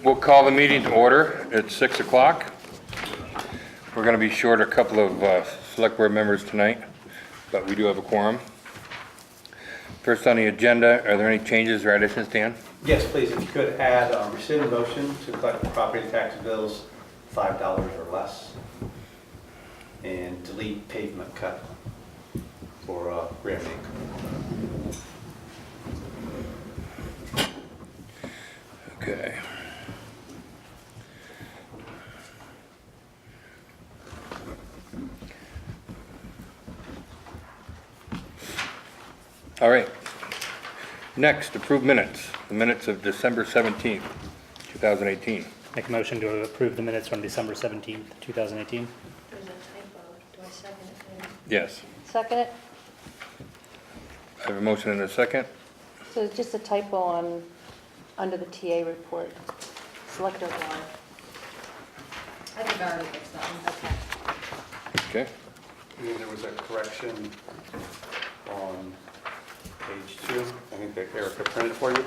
We'll call the meeting to order at 6 o'clock. We're going to be short a couple of select board members tonight, but we do have a quorum. First on the agenda, are there any changes or additions, Dan? Yes, please, if you could add rescind motion to collect property tax bills $5 or less, and delete pavement cut for Grand Lake. Okay. All right. Next, approve minutes. The minutes of December 17th, 2018. Make a motion to approve the minutes from December 17th, 2018. There's a typo. Do I second it? Yes. Second it? I have a motion and a second. So it's just a typo on, under the TA report. Selector one. I think I already fixed that one. Okay. Okay. And then there was a correction on page 2. I think that Erica printed for you.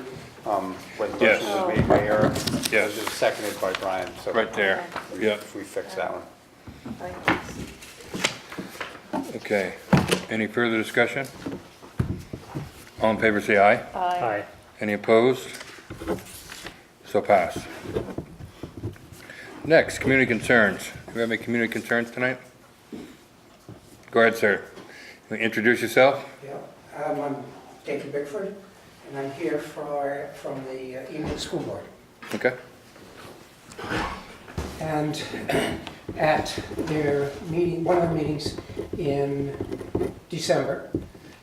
When the Yes. motion was made by Eric, Yes. it was seconded by Brian. So Right there. Yeah. we fixed that one. All right, thanks. Okay. Any further discussion? All in favor say aye. Aye. Any opposed? So pass. Next, community concerns. Do we have any community concerns tonight? Go ahead, sir. Introduce yourself. Yeah, I'm Tegu Building, and I'm here from the Evening School Board. Okay. And at their meeting, one of the meetings in December,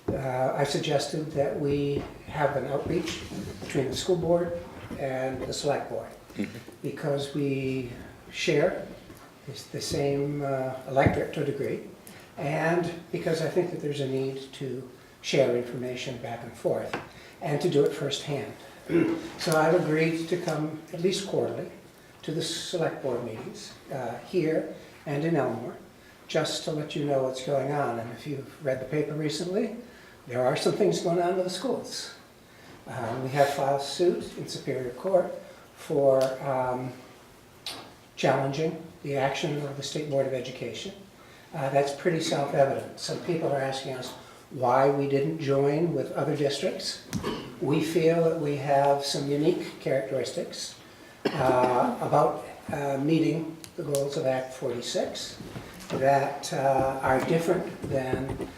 I suggested that we have an outreach between the school board and the select board, because we share the same electorate to a degree, and because I think that there's a need to share information back and forth, and to do it firsthand. So I've agreed to come at least quarterly to the select board meetings here and in Elmore, just to let you know what's going on. And if you've read the paper recently, there are some things going on with the schools. We have filed suit in Superior Court for challenging the action of the State Board of Education. That's pretty self-evident. Some people are asking us why we didn't join with other districts. We feel that we have some unique characteristics about meeting the goals of Act 46 that are different than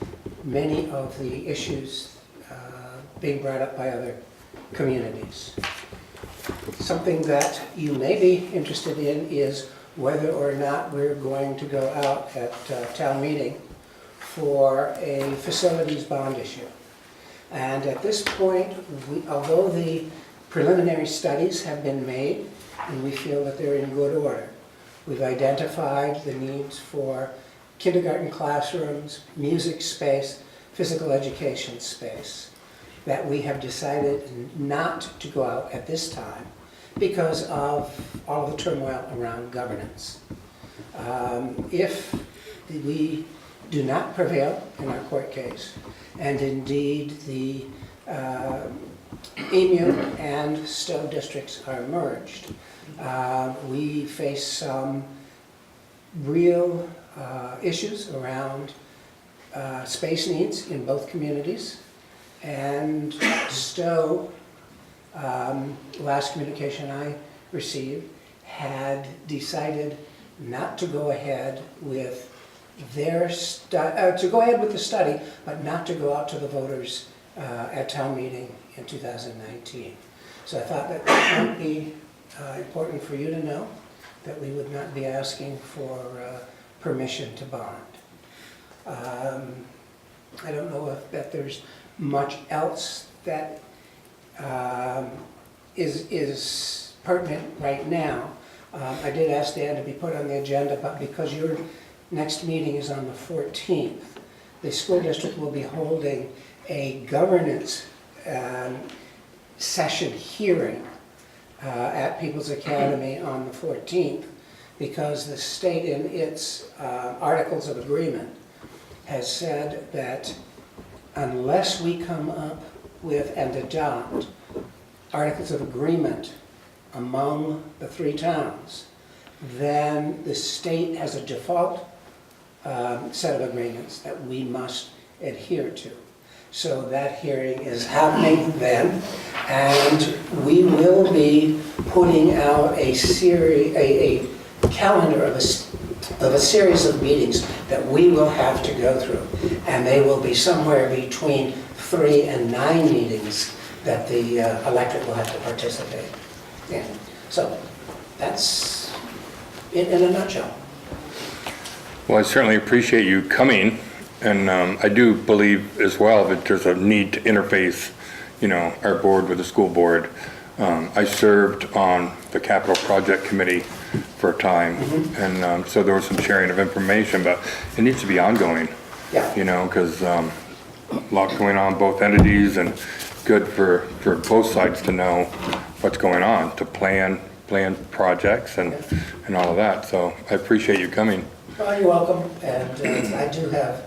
many of the issues being brought up by other communities. Something that you may be interested in is whether or not we're going to go out at town meeting for a facilities bond issue. And at this point, although the preliminary studies have been made and we feel that they're in good order, we've identified the needs for kindergarten classrooms, music space, physical education space, that we have decided not to go out at this time because of all the turmoil around governance. If we do not prevail in our court case, and indeed the Emu and Stowe districts are merged, we face some real issues around space needs in both communities. And Stowe, last communication I received, had decided not to go ahead with their to go ahead with the study, but not to go out to the voters at town meeting in 2019. So I thought that might be important for you to know, that we would not be asking for permission to bond. I don't know if that there's much else that is pertinent right now. I did ask Dan to be put on the agenda, but because your next meeting is on the 14th, the school district will be holding a governance session hearing at People's Academy on the 14th, because the state in its Articles of Agreement has said that unless we come up with and adopt Articles of Agreement among the 3 towns, then the state has a default set of agreements that we must adhere to. So that hearing is happening then, and we will be putting out a calendar of a series of meetings that we will have to go through. And they will be somewhere between 3 and 9 meetings that the electorate will have to participate in. So that's it in a nutshell. Well, I certainly appreciate you coming, and I do believe as well that there's a need to interface, our board with the school board. I served on the capital project committee for a time, and so there was some sharing of information, but it needs to be ongoing. Yeah. Because a lot going on both entities, and good for both sides to know what's going on, to plan projects and all of that. So I appreciate you coming. Well, you're welcome, and I do have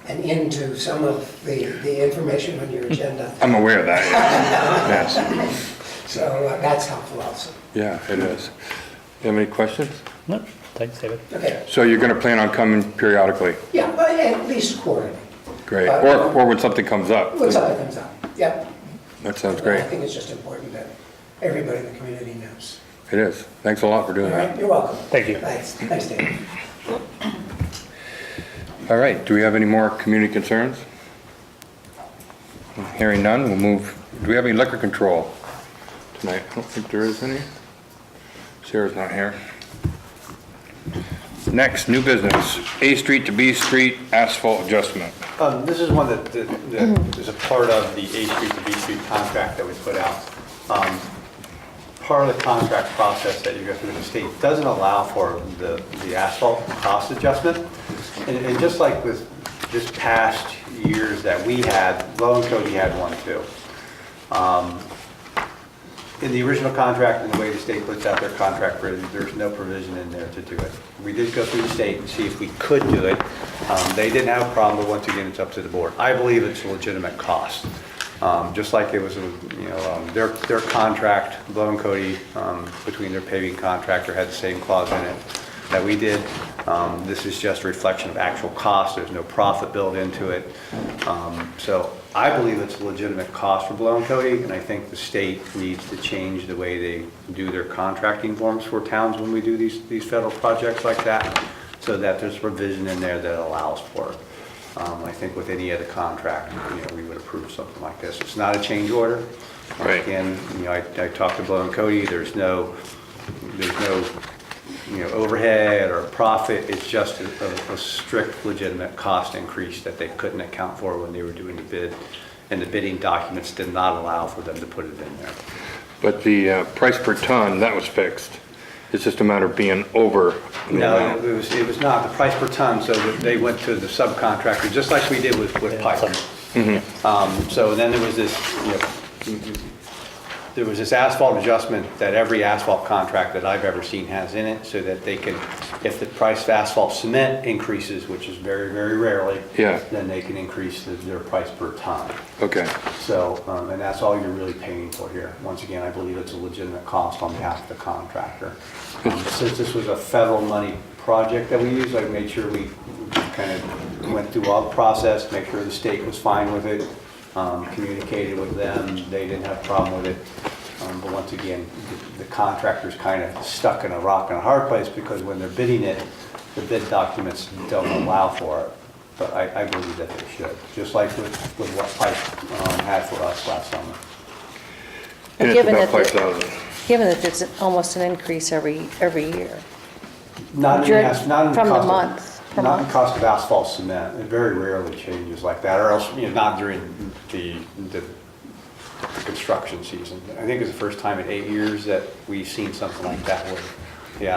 an into some of the information on your agenda, I'm aware of that, yes. Yes. so that's helpful also. Yeah, it is. You have any questions? No, thanks, David. Okay, So you're going to plan on coming periodically? yeah, but at least quarterly. Great. Or when something comes up? When something comes up, yep. That sounds I great. think it's just important that everybody in the community knows. It is. Thanks a lot for All doing right, that. you're welcome. Thank you. Thanks, David. All right, do we have any more community concerns? Hearing none, we'll move. Do we have any liquor control tonight? I don't think there is any. Sarah's not here. Next, new business, A Street to B Street asphalt adjustment. This is one that is a part of the A Street to B Street contract that we put out. Part of the contract process that you go through with the state doesn't allow for the asphalt cost adjustment. And just like with this past years that we had, Low and Cody had one too. In the original contract and the way the state puts out their contract, there's no provision in there to do it. We did go through the state and see if we could do it. They didn't have a problem, but once again, it's up to the board. I believe it's a legitimate cost. Just like it was, their contract, Blow and Cody, between their paving contractor had the same clause in it that we did. This is just a reflection of actual cost. There's no profit built into it. So I believe it's a legitimate cost for Blow and Cody, and I think the state needs to change the way they do their contracting forms for towns when we do these federal projects like that, so that there's a provision in there that allows for it. I think with any other contract, we would approve something like this. It's not a change order. Right. Again, I talked to Blow and Cody. There's no overhead or profit. It's just a strict legitimate cost increase that they couldn't account for when they were doing the bid, and the bidding documents did not allow for them to put it in there. But the price per ton, that was fixed. It's just a matter of being over the No, amount. it was not the price per ton, so that they went to the subcontractor, just like we did with pipe. So then there was this asphalt adjustment that every asphalt contract that I've ever seen has in it, so that they can, if the price of asphalt cement increases, which is very, very rarely, Yeah. then they can increase their price per ton. Okay, So, and that's all you're really paying for here. Once again, I believe it's a legitimate cost on behalf of the contractor. Since this was a federal money project that we used, I made sure we kind of went through all the process, make sure the state was fine with it, communicated with them, they didn't have a problem with it. But once again, the contractor's kind of stuck in a rock and a hard place, because when they're bidding it, the bid documents don't allow for it. But I believe that they should, just like with what Pike had for us last summer. and it's Given about that 5,000. Given that it's almost an increase every year. Not in During- the, not in the from the cost of- month, per Not in month. cost of asphalt cement. It very rarely changes like that, or else, not during the construction season. I think it's the first time in 8 years that we've seen something like that where the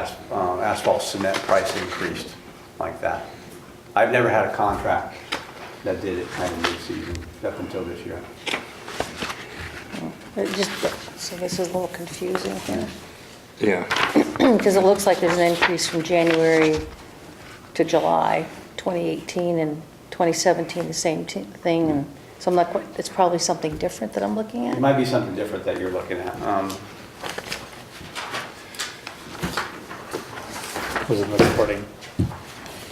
asphalt cement price increased like that. I've never had a contract that did it kind of mid-season up until this year. So this is a little confusing here. Yeah, Because it looks like there's an increase from January to July 2018, and 2017, the same thing. And so I'm not quite, it's probably something different that I'm looking It at. might be something different that you're looking at. was in the reporting.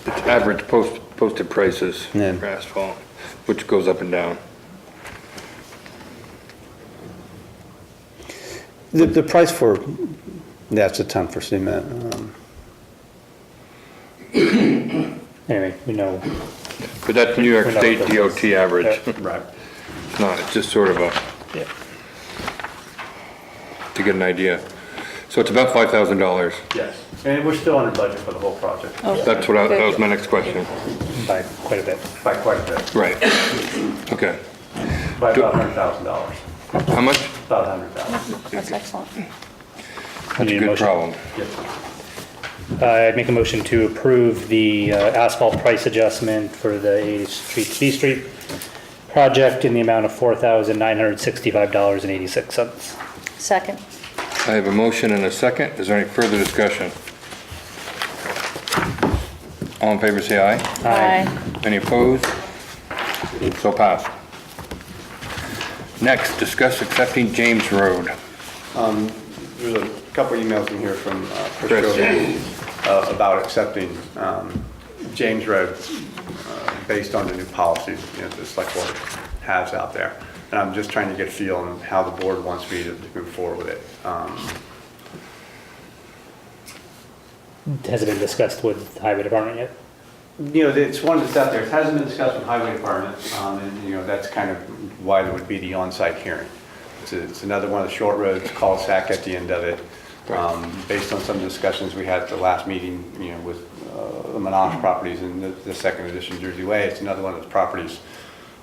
It's average posted prices Yeah. for asphalt, which goes up and down. The price for, that's a ton for cement. Anyway, we know, But that's New York We know State what that DOT average. Right. It's not, it's just sort of a, yeah, to get an idea. So it's about $5,000. Yes, and we're still under budget for the whole project, That's what that was my next question. by quite a bit. by quite a bit, Right. Okay. by about $100,000, How much? about $100,000. That's excellent. That's Need a a good motion? problem. Yes. I make a motion to approve the asphalt price adjustment for the A Street to B Street project in the amount of $4,965.86. Second. I have a motion and a second. Is there any further discussion? All in favor, say aye. Aye. Any opposed? So passed. Next, discuss accepting James Road. There's a couple emails in here from Chris Chris. Jovan, about accepting James Road based on the new policies, the select board has out there. And I'm just trying to get a feel on how the board wants me to move forward with it. Has it been discussed with the highway department yet? It's one that's out there. It hasn't been discussed with highway department, and that's kind of why there would be the on-site hearing. It's another one of the short roads, cul-de-sac at the end of it. Based on some of the discussions we had at the last meeting, with the Menage properties and the second edition Jersey Way, it's another one of those properties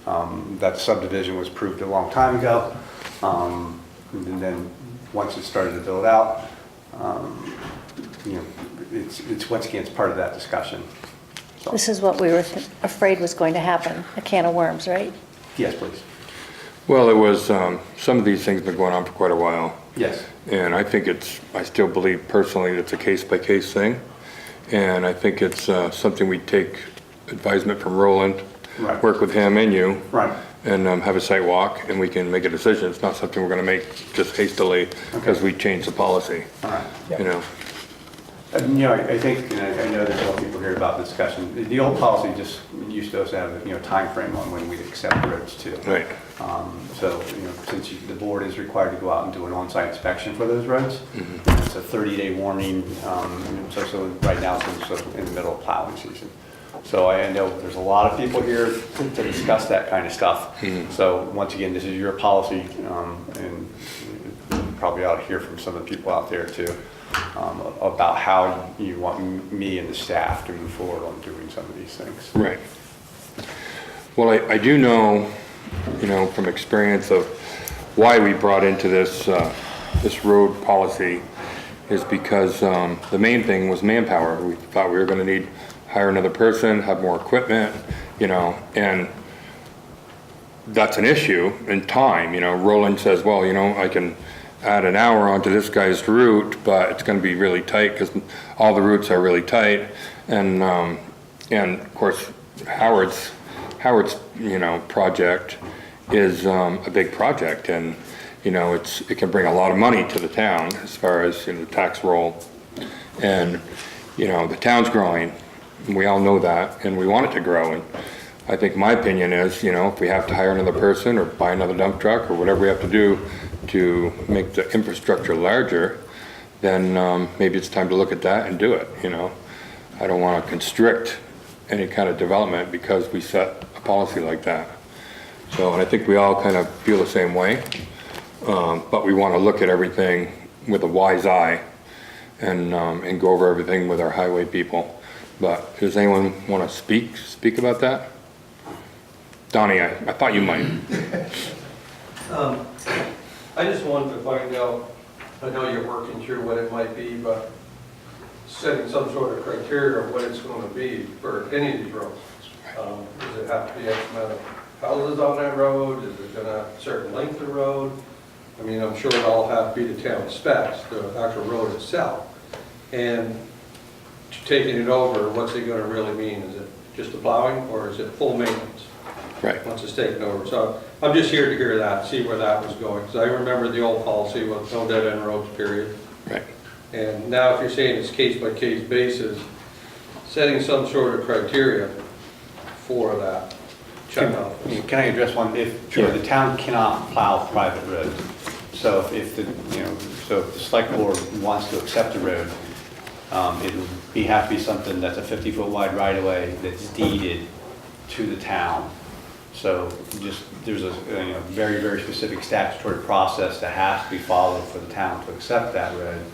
that subdivision was approved a long time ago. And then once it started to build out, it's once again, it's part of that discussion. So, This is what we were afraid was going to happen, a can of worms, right? yes, please. Well, it was, some of these things have been going on for quite a while. Yes. And I think I still believe personally it's a case-by-case thing. And I think it's something we take advisement from Roland, Right. work with him and you. Right. And have a site walk, and we can make a decision. It's not something we're gonna make just hastily because we changed the policy, All right. you know? I think, and I know there's a lot of people here about the discussion, the old policy just used to us have a, time frame on when we'd accept roads too. Right. So, since the board is required to go out and do an on-site inspection for those roads, it's a 30-day warning, so right now it's sort of in the middle of plowing season. So I know there's a lot of people here to discuss that kind of stuff. So once again, this is your policy, and you probably ought to hear from some of the people out there too, about how you want me and the staff to move forward on doing some of these things. Right. Well, I do know, from experience of why we brought into this, this road policy is because the main thing was manpower. We thought we were gonna need hire another person, have more equipment, and that's an issue in time. Roland says, well, I can add an hour onto this guy's route, but it's gonna be really tight because all the routes are really tight. And of course, Howard's, project is a big project, and, it can bring a lot of money to the town as far as, the tax roll. And, the town's growing. We all know that, and we want it to grow. And I think my opinion is, if we have to hire another person or buy another dump truck or whatever we have to do to make the infrastructure larger, then maybe it's time to look at that and do it, I don't want to constrict any kind of development because we set a policy like that. So, and I think we all kind of feel the same way, but we want to look at everything with a wise eye and go over everything with our highway people. But does anyone want to speak about that? Donnie, I thought you might. I just wanted to find out, I know you're working through what it might be, but setting some sort of criteria of what it's going to be for any of these roads. Does it have to be X amount of houses on that road? Is it going to have a certain length of road? I mean, I'm sure it all have to be the town specs, the actual road itself. And taking it over, what's it going to really mean? Is it just the plowing, or is it full maintenance? Right. Once it's taken over. So I'm just here to hear that, see where that was going, because I remember the old policy was no dead end roads, period. Right. And now if you're saying it's case-by-case basis, setting some sort of criteria for that check off. Can I address one? If, sure, the town cannot plow private roads. So if the, so if the select board wants to accept a road, it would have to be something that's a 50-foot wide right-of-way that's deeded to the town. So just, there's a very, very specific statutory process that has to be followed for the town to accept that road.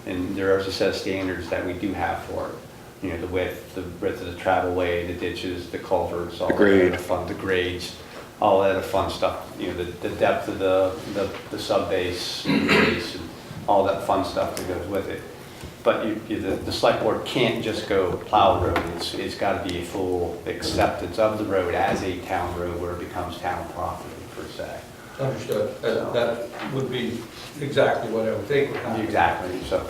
And there is a set of standards that we do have for it. The width of the travelway, the ditches, the culverts, all The grade. that fun, the grades, all that other fun stuff. The depth of the sub base, and all that fun stuff that goes with it. But the select board can't just go plow a road. It's got to be a full acceptance of the road as a town road where it becomes town property per se. Understood. That would be exactly what I would think would happen. Exactly. So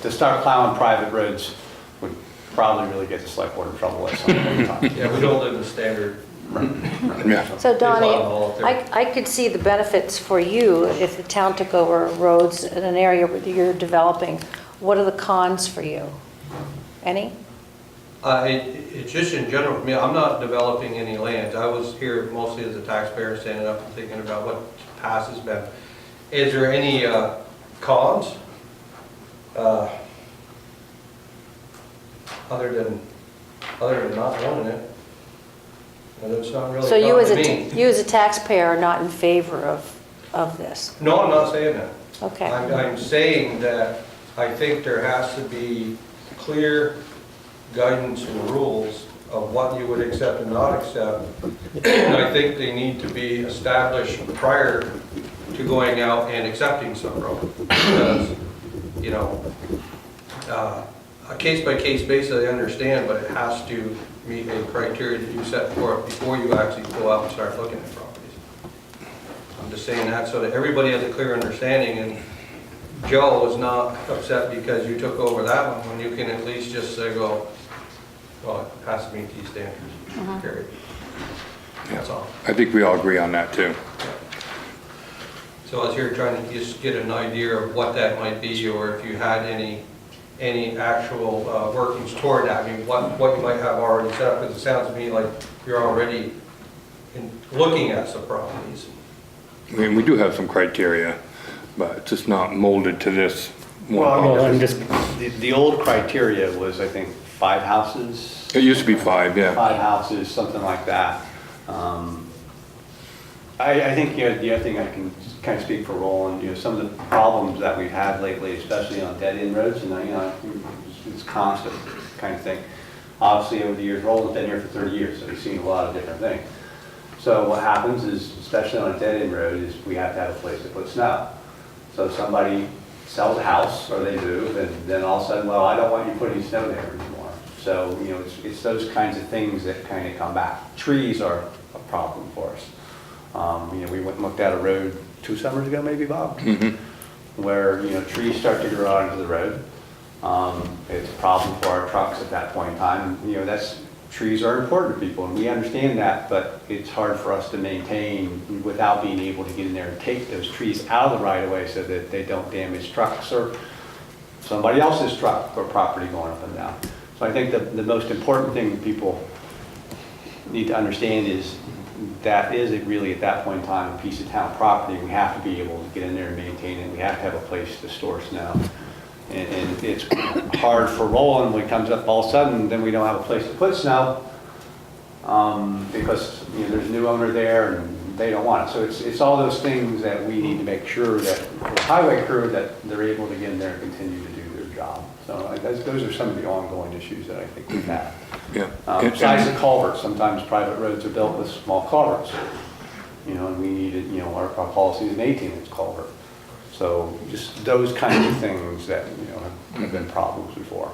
to start plowing private roads would probably really get the select board in trouble at some point in time. Yeah, we don't live in standard. Yeah. So Donnie, There's a lot of all up there. I could see the benefits for you if the town took over roads in an area where you're developing. What are the cons for you? Any? It's just in general, I mean, I'm not developing any land. I was here mostly as a taxpayer, standing up and thinking about what past has been. Is there any cons? Other than not wanting it? And it's not really So you a as con to me. you as a taxpayer are not in favor of this? No, I'm not saying that. Okay. I'm saying that I think there has to be clear guidance and rules of what you would accept and not accept. And I think they need to be established prior to going out and accepting some road. Because, a case-by-case basis, I understand, but it has to meet a criteria that you set for it before you actually go out and start looking at properties. I'm just saying that so that everybody has a clear understanding, and Joe is not upset because you took over that one, when you can at least just say, go, well, it has to meet these standards, period. That's all. I think we all agree on that too. So as you're trying to just get an idea of what that might be, or if you had any actual workings toward that, I mean, what you might have already set up, because it sounds to me like you're already looking at some properties. I mean, we do have some criteria, but it's just not molded to this one. Well, I'm just, The old criteria was, I think, 5 houses. It used to be 5, yeah. 5 houses, something like that. I think the other thing I can kind of speak for Roland, some of the problems that we've had lately, especially on dead-end roads, and it's constant kind of thing. Obviously, over the years, Roland's been here for 30 years, so he's seen a lot of different things. So what happens is, especially on a dead-end road, is we have to have a place to put snow. So somebody sells a house, or they move, and then all of a sudden, well, I don't want you putting snow there anymore. So, it's those kinds of things that kind of come back. Trees are a problem for us. We went and looked at a road 2 summers ago, maybe, Bob? Where, trees start to grow out into the road. It's a problem for our trucks at that point in time. Trees are important to people, and we understand that, but it's hard for us to maintain without being able to get in there and take those trees out of the right of way so that they don't damage trucks or somebody else's truck or property going up and down. So I think the most important thing that people need to understand is that is really at that point in time a piece of town property. We have to be able to get in there and maintain it. We have to have a place to store snow. And it's hard for Roland when it comes up all of a sudden, then we don't have a place to put snow because there's a new owner there and they don't want it. So it's all those things that we need to make sure that the highway crew, that they're able to get in there and continue to do their job. So those are some of the ongoing issues that I think we've had. Yeah. Besides the culverts, sometimes private roads are built with small culverts. And we needed, our policy is maintain its culvert. So just those kinds of things that, have been problems before.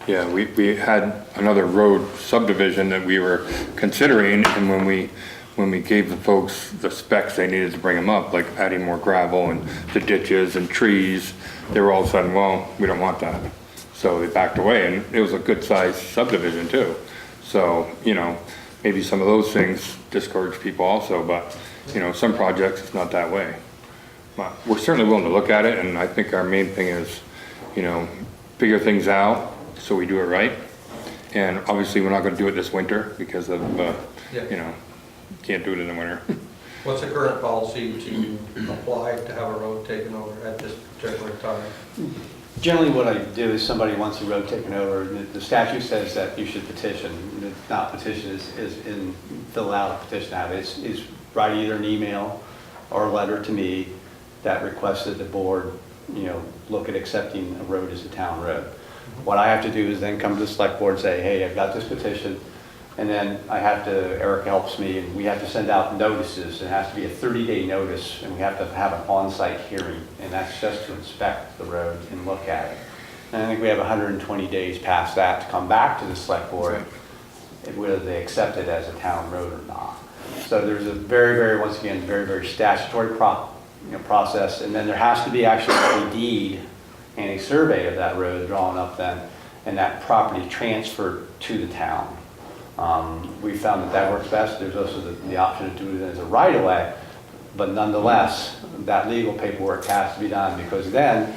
Yeah, we had another road subdivision that we were considering, and when we gave the folks the specs they needed to bring them up, like adding more gravel and the ditches and trees, they were all of a sudden, well, we don't want that. So they backed away, and it was a good sized subdivision too. So, maybe some of those things discourage people also, but, some projects it's not that way. But we're certainly willing to look at it, and I think our main thing is figure things out so we do it right. And obviously, we're not gonna do it this winter because of, can't do it in the winter. What's the current policy to apply to have a road taken over at this particular time? Generally, what I do is somebody wants the road taken over, and the statute says that you should petition. It's not petition, is fill out a petition out. Is write either an email or a letter to me that requests that the board, look at accepting a road as a town road. What I have to do is then come to the select board and say, hey, I've got this petition, and then Eric helps me, and we have to send out notices. It has to be a 30-day notice, and we have to have an on-site hearing, and that's just to inspect the road and look at it. And I think we have 120 days past that to come back to the select board, whether they accept it as a town road or not. So there's a once again, very statutory process, and then there has to be actually a deed and a survey of that road drawn up then, and that property transferred to the town. We found that works best. There's also the option to do it as a right-of-way, but nonetheless, that legal paperwork has to be done, because then,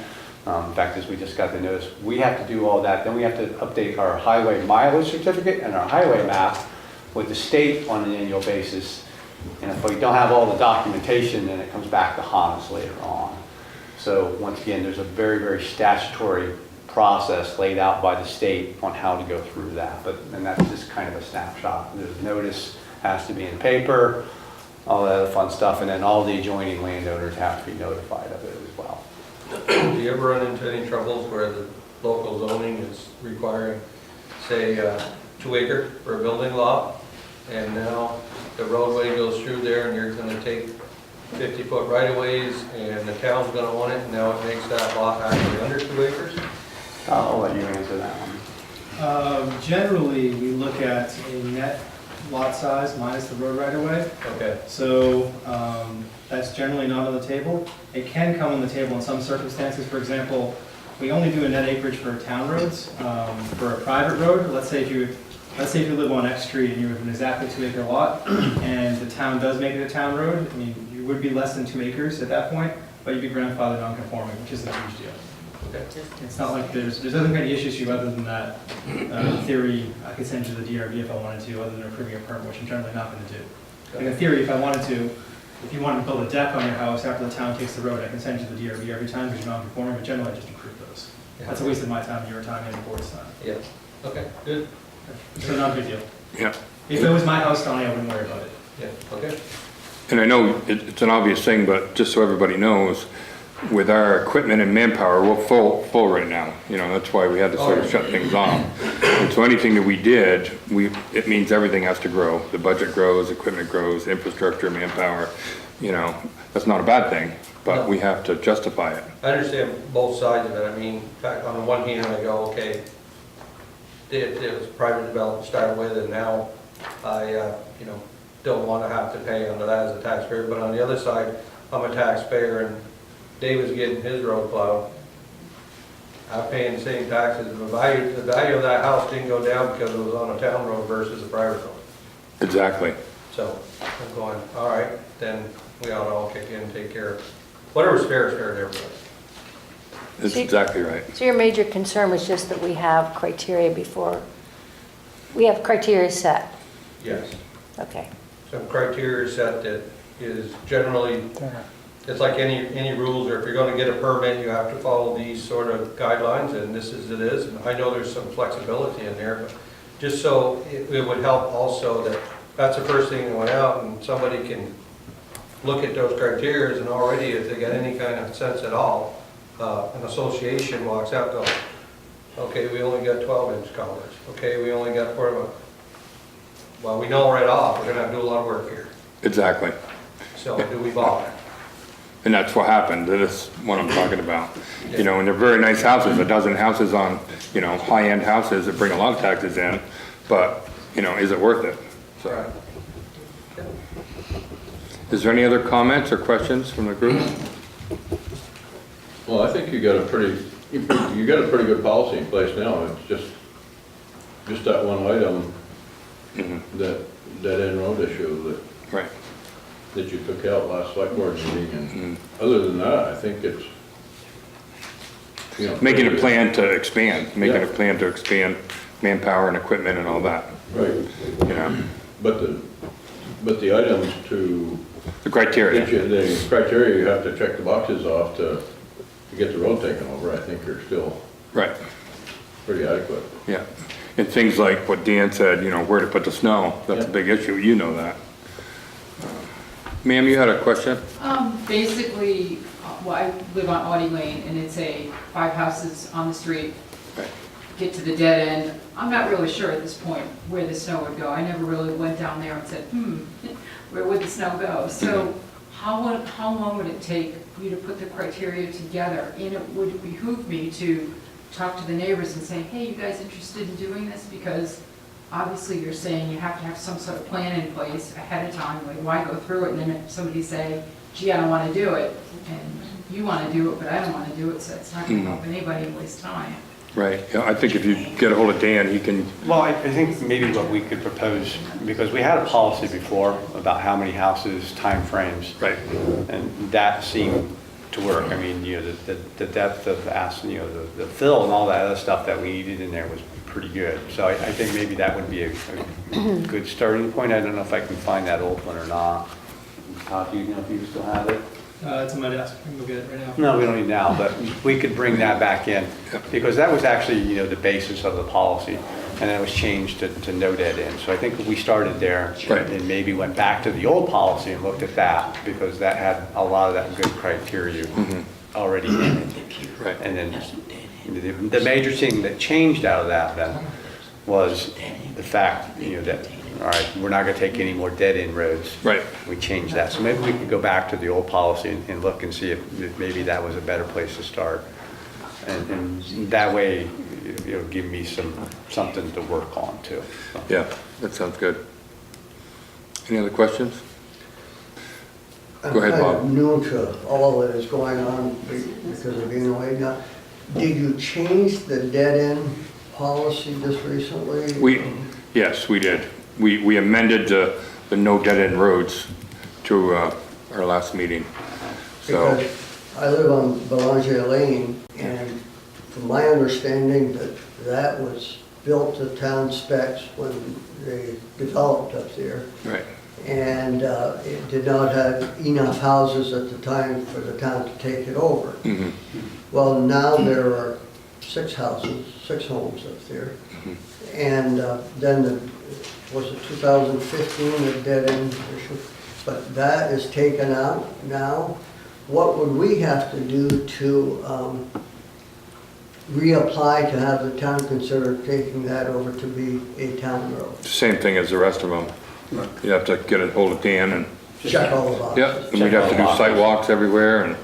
in fact, as we just got the notice, we have to do all that. Then we have to update our highway mileage certificate and our highway map with the state on an annual basis. And if we don't have all the documentation, then it comes back to Hans later on. So once again, there's a very statutory process laid out by the state on how to go through that. And that's just kind of a snapshot. There's notice has to be in the paper, all that other fun stuff, and then all the adjoining landowners have to be notified of it as well. Do you ever run into any troubles where the local zoning is requiring, say, 2 acre for a building lot, and now the roadway goes through there and you're gonna take 50-foot right-of-ways and the town's gonna own it, and now it makes that lot actually under 2 acres? I'll let you answer that one. Generally, we look at a net lot size minus the road right-of-way. Okay. So that's generally not on the table. It can come on the table in some circumstances. For example, we only do a net acreage for town roads. For a private road, let's say if you live on X Street and you have an exactly 2 acre lot, and the town does make it a town road, I mean, you would be less than 2 acres at that point, but you'd be grandfathered non-conforming, which isn't a huge deal. Okay. It's not like there's nothing any issues to you other than that. In theory, I could send you the DRB if I wanted to, other than approving a permit, which I'm generally not going to do. Like in theory, if you wanted to build a deck on your house after the town takes the road, I can send you the DRB every time because you're non-conforming, but generally I just approve those. Yeah. That's a waste of my time, your time, and the board's time. Yeah. Okay, good. So not a big deal. Yeah. If it was my house, Donnie, I wouldn't worry about it. Yeah, okay. And I know it's an obvious thing, but just so everybody knows, with our equipment and manpower, we're full right now. That's why we had to sort of shut things off. And so anything that we did, it means everything has to grow. The budget grows, equipment grows, infrastructure, manpower, that's not a bad thing, but we have to justify it. I understand both sides of it. I mean, in fact, on the one hand, I go, okay, it was private development started with, and now I, don't want to have to pay under that as a taxpayer. But on the other side, I'm a taxpayer, and Dave was getting his road plowed. I'm paying the same taxes. The value of that house didn't go down because it was on a town road versus a private road. Exactly. So I'm going, all right, then we ought to all kick in and take care of whatever's fair to everybody. That's exactly right. So your major concern was just that we have criteria set? Yes. Okay. Some criteria set that is generally, it's like any rules, or if you're going to get a permit, you have to follow these sort of guidelines, and this is it is. And I know there's some flexibility in there, but just so it would help also that that's the first thing that went out, and somebody can look at those criteria, and already if they got any kind of sense at all, an association walks out and goes, okay, we only got 12-inch culverts. Okay, we only got 4. Well, we know right off, we're going to have to do a lot of work here. Exactly. So do we bother? And that's what happened. That's what I'm talking about. And they're very nice houses, a dozen houses on, high-end houses that bring a lot of taxes in, but, is it worth it? So, Right. is there any other comments or questions from the group? Well, I think you got a pretty good policy in place now. It's just that one item, that end road issue Right. that you took out last select board meeting. And other than that, I think it's you know. Making a plan to expand, manpower and equipment and all that, Right, you know, but the items to, the criteria. the criteria you have to check the boxes off to get the road taken over, I think are still Right, pretty adequate. yeah. And things like what Dan said, you know, where to put the snow, that's a Yeah. big issue, you know that. Ma'am, you had a question? Basically, well, I live on Audie Lane, and it's 5 houses on the street. Right. Get to the dead end. I'm not really sure at this point where the snow would go. I never really went down there and said, where would the snow go? So how long would it take you to put the criteria together? And would it behoove me to talk to the neighbors and say, hey, you guys interested in doing this? Because obviously you're saying you have to have some sort of plan in place ahead of time. Like, why go through it? And then if somebody say, gee, I don't want to do it, and you want to do it, but I don't want to do it, so it's not going to help anybody and waste time. Right, yeah, I think if you get a hold of Dan, he can, Well, I think maybe what we could propose, because we had a policy before about how many houses, timeframes. right, And that seemed to work. I mean, you know, the depth of you know, the fill and all that other stuff that we needed in there was pretty good. So I think maybe that would be a good starting point. I don't know if I can find that old one or not. Todd, do you know if you still have it? It's on my desk, I can go get it right now. No, we don't need now, but we could bring that back in, because that was actually, you know, the basis of the policy, and then it was changed to no dead end. So I think if we started there Right. and maybe went back to the old policy and looked at that, because that had a lot of that good criteria already in it. right. And then the major thing that changed out of that then was the fact, you know, that, all right, we're not gonna take any more dead-end roads. Right. We changed that. So maybe we could go back to the old policy and look and see if maybe that was a better place to start. And that way, it'll give me something to work on too. So. Yeah, that sounds good. Any other questions? Go ahead, I'm kind Bob. of new to all that is going on because of being away now. Did you change the dead-end policy just recently? Yes, we did. We amended the no dead-end roads to our last meeting. So, Because I live on Belanger Lane, and from my understanding that was built to town specs when they developed up there. right, And it did not have enough houses at the time for the town to take it over. Well, now there are 6 houses, 6 homes up there. And then was it 2015, the dead end issue? But that is taken out now. What would we have to do to reapply to have the town consider taking that over to be a town road? same thing as the rest of them. You have to get a hold of Dan and, Check all the boxes. yeah, and we'd have to do site walks everywhere and,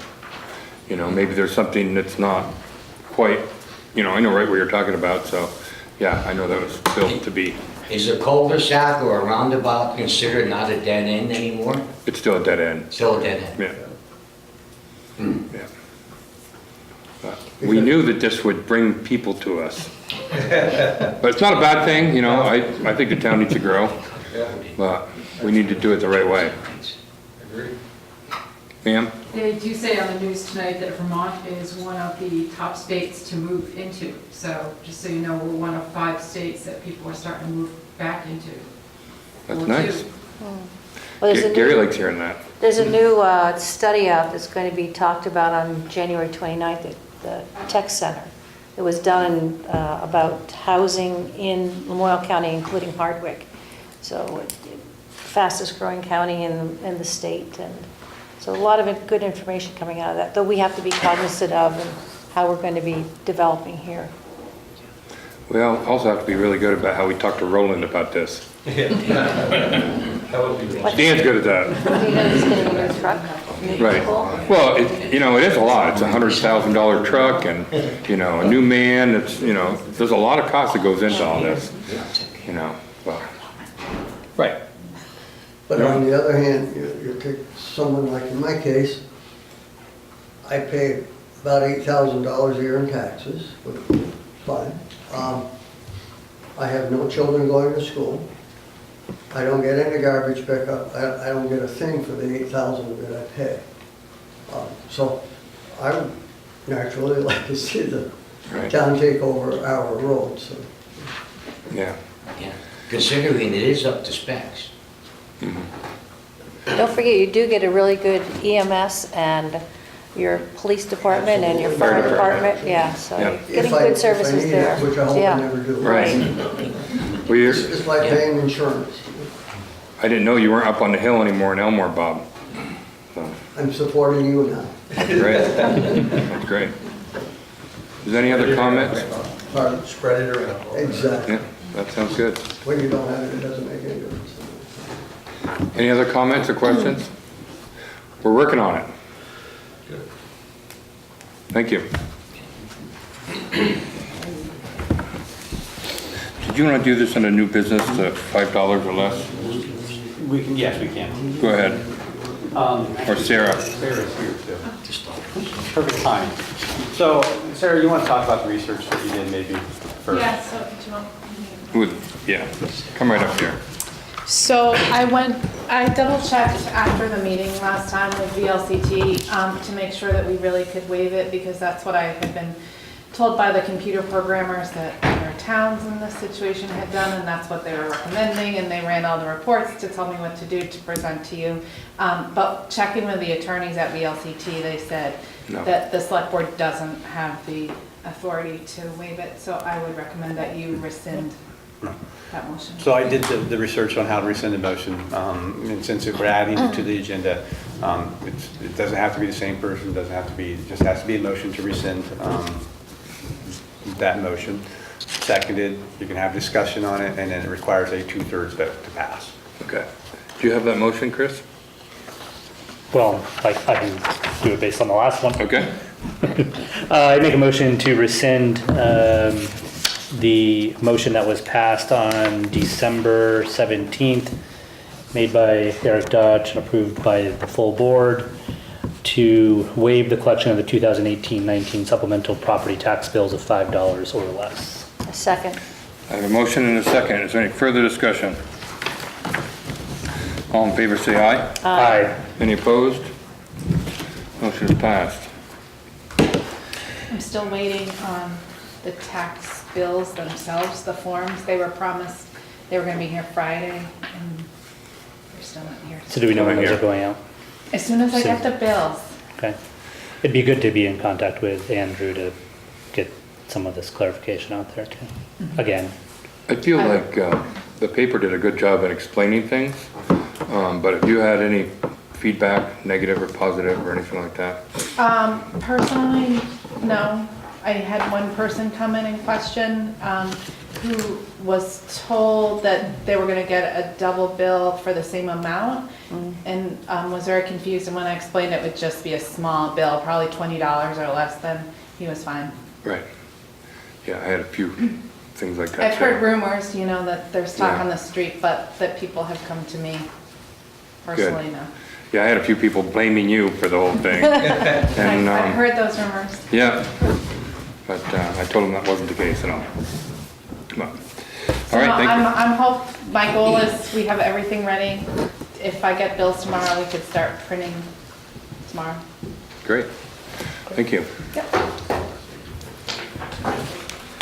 you know, maybe there's something that's not quite, you know, I know right what you're talking about, so, yeah, I know that was built to be. Is a cul-de-sac or a roundabout considered not a dead end anymore? It's still a dead end, Still a dead end? yeah. Yeah. But we knew that this would bring people to us. But it's not a bad thing, you know, I think the town needs to grow, but we need to do it the right way. Agreed. Ma'am? They do say on the news tonight that Vermont is one of the top states to move into. So just so you know, we're one of 5 states that people are starting to move back into. That's Or nice. two. Well, there's a Gary new- likes hearing that. There's a new study out that's going to be talked about on January 29th at the Tech Center. It was done about housing in Lamoille County, including Hardwick. So fastest growing county in the state. And so a lot of good information coming out of that, though we have to be cognizant of and how we're going to be developing here. We also have to be really good about how we talk to Roland about this. That would be the Dan's good at that. You know, he's going to be a truck. Right. Well, you know, it is a lot. It's a $100,000 truck and, you know, a new man. It's, you know, there's a lot of cost that goes into all this, you know, but, right. But on the other hand, you take someone like in my case, I pay about $8,000 a year in taxes, which is fine. I have no children going to school. I don't get any garbage pickup. I don't get a thing for the $8,000 that I pay. So I would naturally like to see the Right. town take over our road, so. Yeah. Yeah, considering it is up to specs. Don't forget, you do get a really good EMS and your police department and your fire Fire department. department, yeah, so Yeah. you're getting If I- good if I services need it, there. Which I hope I Yeah. never do. Right. Well, you're, It's like paying insurance. I didn't know you weren't up on the hill anymore in Elmore, Bob. So, I'm supporting you now. that's great. That's great. Is there any other comments? Pardon? Spread it around. Exactly. Yeah, that sounds good. When you don't have it, it doesn't make any difference. Any other comments or questions? We're working on it. Thank you. Did you want to do this in a new business, $5 or less? We can, yes, we can. Go ahead. Or Sarah. Sarah's here too. Perfect time. So, Sarah, you want to talk about the research that you did maybe first? Yeah, so did you want? Yeah, come right up here. So I double checked after the meeting last time with VLCT to make sure that we really could waive it, because that's what I had been told by the computer programmers that other towns in this situation had done, and that's what they were recommending, and they ran all the reports to tell me what to do to present to you. But checking with the attorneys at VLCT, they said No. that the select board doesn't have the authority to waive it, so I would recommend that you rescind that motion. So I did the research on how to rescind the motion, and since we're adding it to the agenda, it doesn't have to be the same person, it doesn't have to be, it just has to be a motion to rescind that motion. Seconded, you can have discussion on it, and then it requires a 2/3 vote to pass. Okay. Do you have that motion, Chris? Well, I can do it based on the last one. Okay. I make a motion to rescind the motion that was passed on December 17th, made by Eric Dodge and approved by the full board, to waive the collection of the 2018-19 supplemental property tax bills of $5 or less. A second. I have a motion and a second. Is there any further discussion? All in favor, say aye. Aye. Any opposed? Motion is passed. I'm still waiting on the tax bills themselves, the forms. They were promised, they were gonna be here Friday, and they're still not here. So do we know when Over those here. are going out? As soon as I get Soon. the bills. Okay. It'd be good to be in contact with Andrew to get some of this clarification out there too. Again, I feel like the paper did a good job at explaining things, but if you had any feedback, negative or positive or anything like that? Personally, no. I had one person come in and question, who was told that they were gonna get a double bill for the same amount, and was very confused, and when I explained it would just be a small bill, probably $20 or less, then he was fine. Right. Yeah, I had a few things like that. I've heard too. rumors, you know, that there's talk Yeah. on the street, but that people have come to me personally, no. Yeah, I had a few people blaming you for the whole thing. And, I've heard those rumors. yeah, but I told them that wasn't the case at all. But, So all right, thank you. I'm hope, my goal is we have everything ready. If I get bills tomorrow, we could start printing tomorrow. Great, thank you. Yep.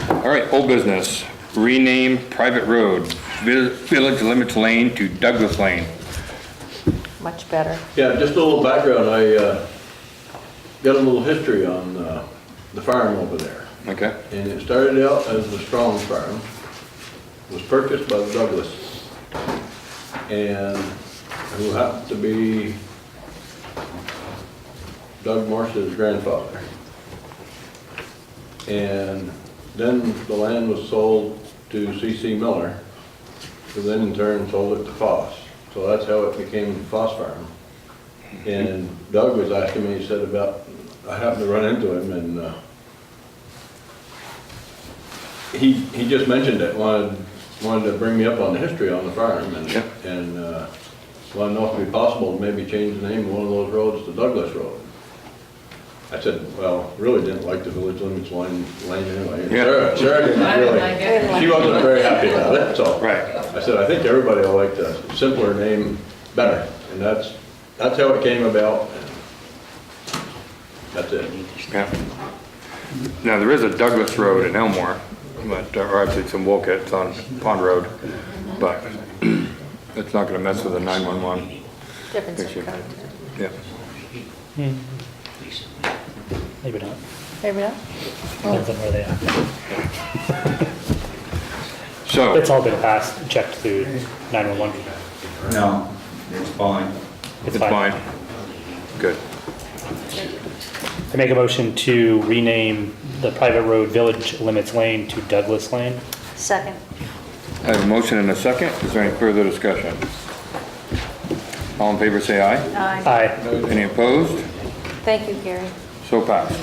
All right, old business, rename private road, Village Limits Lane to Douglas Lane. Much better. Yeah, just a little background, I got a little history on the farm over there. Okay, And it started out as the Strong Farm, was purchased by the Douglas, and who happened to be Doug Morse's grandfather. And then the land was sold to C.C. Miller, who then in turn sold it to Foss. So that's how it became Foss Farm. And Doug was asking me, he said about, I happened to run into him, and he just mentioned it, wanted to bring me up on the history on the farm, and Yeah. wanted to know if it'd be possible to maybe change the name of one of those roads to Douglas Road. I said, well, really didn't like the village limits lane anyway. And Yeah. Sarah didn't I didn't really, like it. she wasn't very happy about it, so. right, I said, I think everybody will like the simpler name better, and that's how it came about. That's it. Yeah. Now, there is a Douglas Road in Elmore, but, or actually it's in Wolcott, it's on Pond Road, but it's not gonna mess with the 911 Different issue. zip code. Yeah. Maybe not. Maybe not? Depends on where they are. So, It's all been passed, checked through 911. No, it's fine. it's fine. Good. I make a motion to rename the private road Village Limits Lane to Douglas Lane. Second. I have a motion and a second. Is there any further discussion? All in favor, say aye. Aye. Aye. Any opposed? Thank you, Gary. So passed.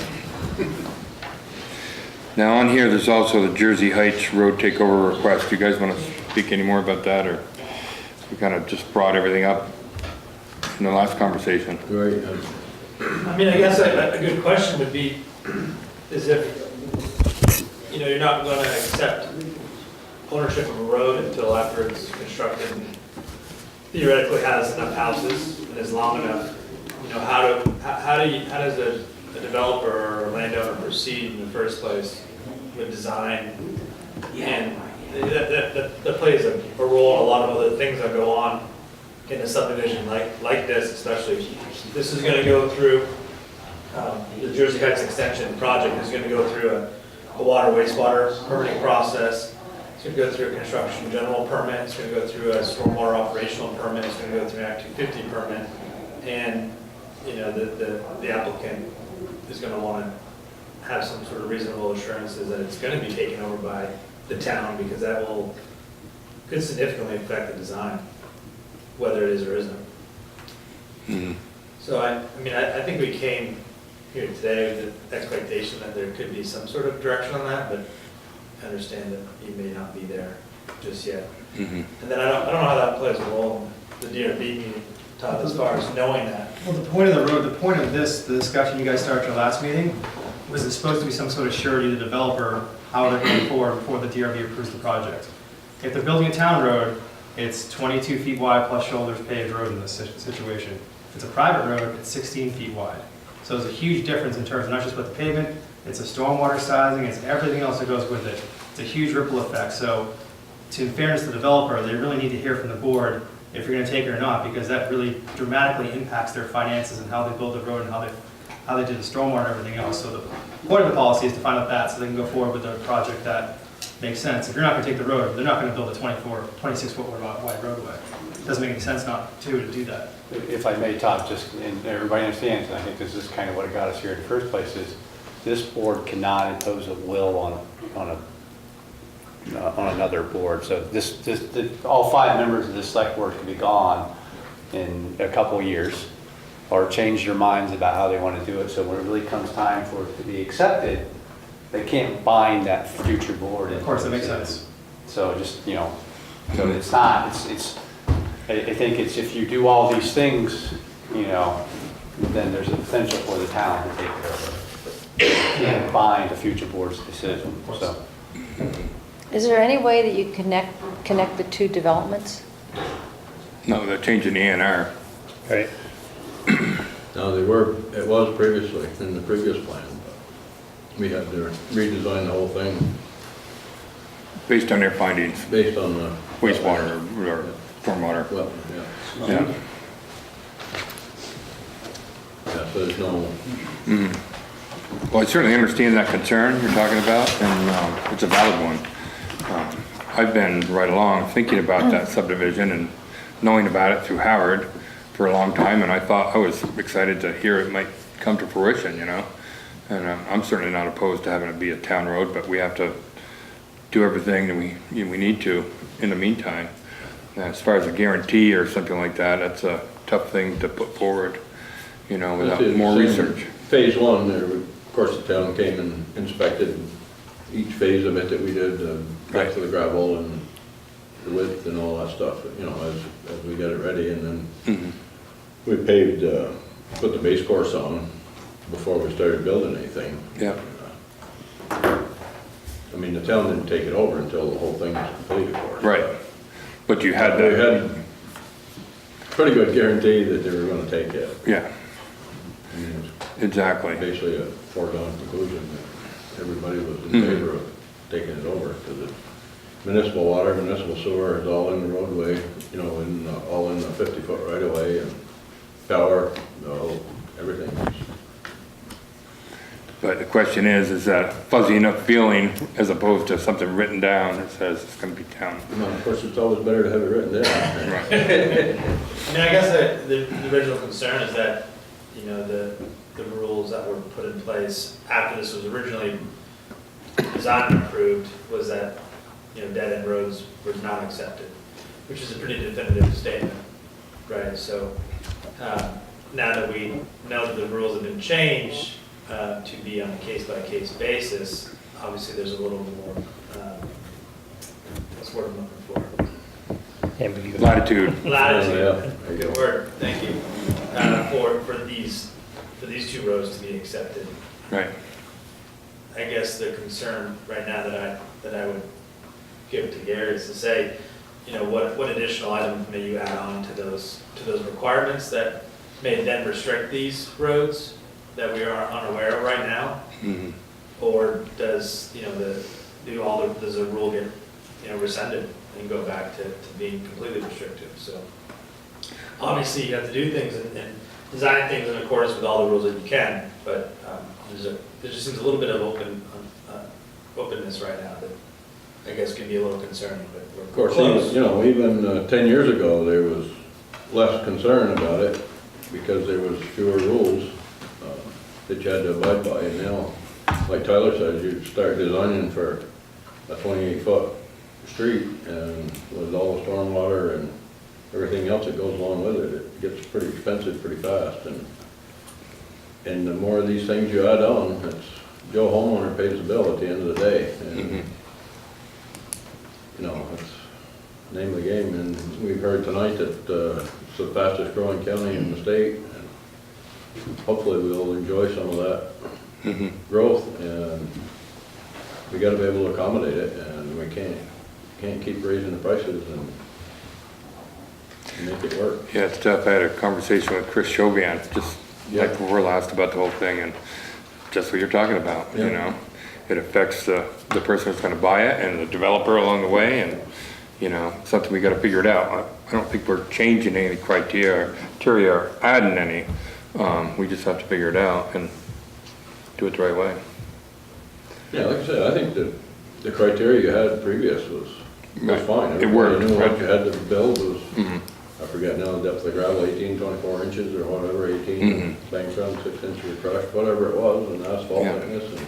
Now on here, there's also the Jersey Heights Road takeover request. Do you guys want to speak any more about that, or we kind of just brought everything up in the last conversation? Right. I mean, I guess a good question would be, is if, you know, you're not gonna accept ownership of a road until after it's constructed and theoretically has enough houses and is long enough, you know, how does a developer or a landowner proceed in the first place with design? And that plays a role in a lot of other things that go on in a subdivision like this, especially. This is gonna go through, the Jersey Heights Extension project is gonna go through a water wastewater permitting process. It's gonna go through a construction general permit, it's gonna go through a stormwater operational permit, it's gonna go through an Act 250 permit. And, you know, the applicant is gonna wanna have some sort of reasonable assurances that it's gonna be taken over by the town, because that could significantly affect the design, whether it is or isn't. Mhm. So I mean, I think we came here today with the expectation that there could be some sort of direction on that, but I understand that you may not be there just yet. Mhm. And then I don't know how that plays a role in the DRB meeting, Todd, as far as knowing that. Well, the point of the road, the point of this, the discussion you guys started at your last meeting, was it's supposed to be some sort of surety to the developer, how they're going forward before the DRB approves the project. If they're building a town road, it's 22 feet wide plus shoulders paved road in this situation. If it's a private road, it's 16 feet wide. So there's a huge difference in terms of not just with the pavement, it's a stormwater sizing, it's everything else that goes with it. It's a huge ripple effect. So in fairness to the developer, they really need to hear from the board if you're gonna take it or not, because that really dramatically impacts their finances and how they build the road and how they do the stormwater and everything else. So the point of the policy is to find out that so they can go forward with a project that makes sense. If you're not gonna take the road, they're not gonna build a 26-foot wide roadway. It doesn't make any sense not to do that. If I may, Todd, just, and everybody understands, and I think this is kind of what got us here in the first place, is this board cannot impose a will on another board. So all 5 members of this select board could be gone in a couple of years, or change their minds about how they want to do it. So when it really comes time for it to be accepted, they can't bind that future board. Of course, that makes sense. So just, you know, so it's not, I think it's, if you do all these things, you know, then there's a potential for the town to take it over. You can't bind a future board's decision, so. Is there any way that you connect the two developments? No, they're changing the A&R. Right. No, it was previously, in the previous plan. We had to redesign the whole thing Based on their findings, based on the wastewater or stormwater. well, yeah. Yeah. Yeah, so there's no, Well, I certainly understand that concern you're talking about, and it's a valid one. I've been right along thinking about that subdivision and knowing about it through Howard for a long time, and I was excited to hear it might come to fruition, you know? And I'm certainly not opposed to having it be a town road, but we have to do everything that we need to in the meantime. As far as a guarantee or something like that, that's a tough thing to put forward, you know, without more research. Phase 1, there, of course, the town came and inspected each phase of it that we did, back to the gravel and the width and all that stuff, you know, as we got it ready, and then we paved, put the base course on before we started building anything. Yeah. I mean, the town didn't take it over until the whole thing was completed for us. Right. But you had We that. had pretty good guarantee that they were gonna take it. Yeah. I mean, Exactly. basically a foregone conclusion that everybody was in favor of taking it over, because it's municipal water, municipal sewer is all in the roadway, you know, all in the 50-foot right of way, and power, everything. But the question is that fuzzy enough feeling as opposed to something written down that says it's gonna be town? Well, of course, it's always better to have it written down. Right. I mean, I guess the original concern is that, you know, the rules that were put in place after this was originally designed and approved was that, you know, dead-end roads were not accepted, which is a pretty definitive statement, right? So now that we know that the rules have been changed to be on a case-by-case basis, obviously there's a little more, what's the word I'm looking for? Ambiguity. Latitude. Latitude, Yeah. good word, thank you, for these two roads to be accepted. Right. I guess the concern right now that I would give to Gary is to say, you know, what additional items may you add on to those requirements that may then restrict these roads that we are unaware of right now? Mhm. Or does, you know, does the rule get, you know, rescinded and go back to being completely restrictive? So obviously you have to do things and design things in accordance with all the rules that you can, but there just seems a little bit of openness right now that I guess can be a little concerning, but we're Of course, close. even 10 years ago, there was less concern about it because there was fewer rules that you had to abide by. And now, like Tyler says, you start designing for a 28-foot street, and with all the stormwater and everything else that goes along with it, it gets pretty expensive pretty fast. And the more of these things you add on, it's Joe homeowner pays the bill at the end of the day. And you know, it's the name of the game. And we've heard tonight that it's the fastest growing county in the state. And hopefully we'll enjoy some of that growth, and we gotta be able to accommodate it, and we can't keep raising the prices and make it work. Yeah, it's tough. I had a conversation with Chris Chauvian, just like before we last about the whole thing, and just what you're talking about, you know? It affects the person who's gonna buy it and the developer along the way, and, you know, something we gotta figure it out. I don't think we're changing any criteria or adding any. We just have to figure it out and do it the right way. Yeah, like I said, I think the criteria you had previous was fine. It worked. Everybody knew what you had to build was, I forget now, the depth of gravel, 18, 24 inches or whatever, 18, bank run, 6 inches of crushed, whatever it was, and asphalt thickness,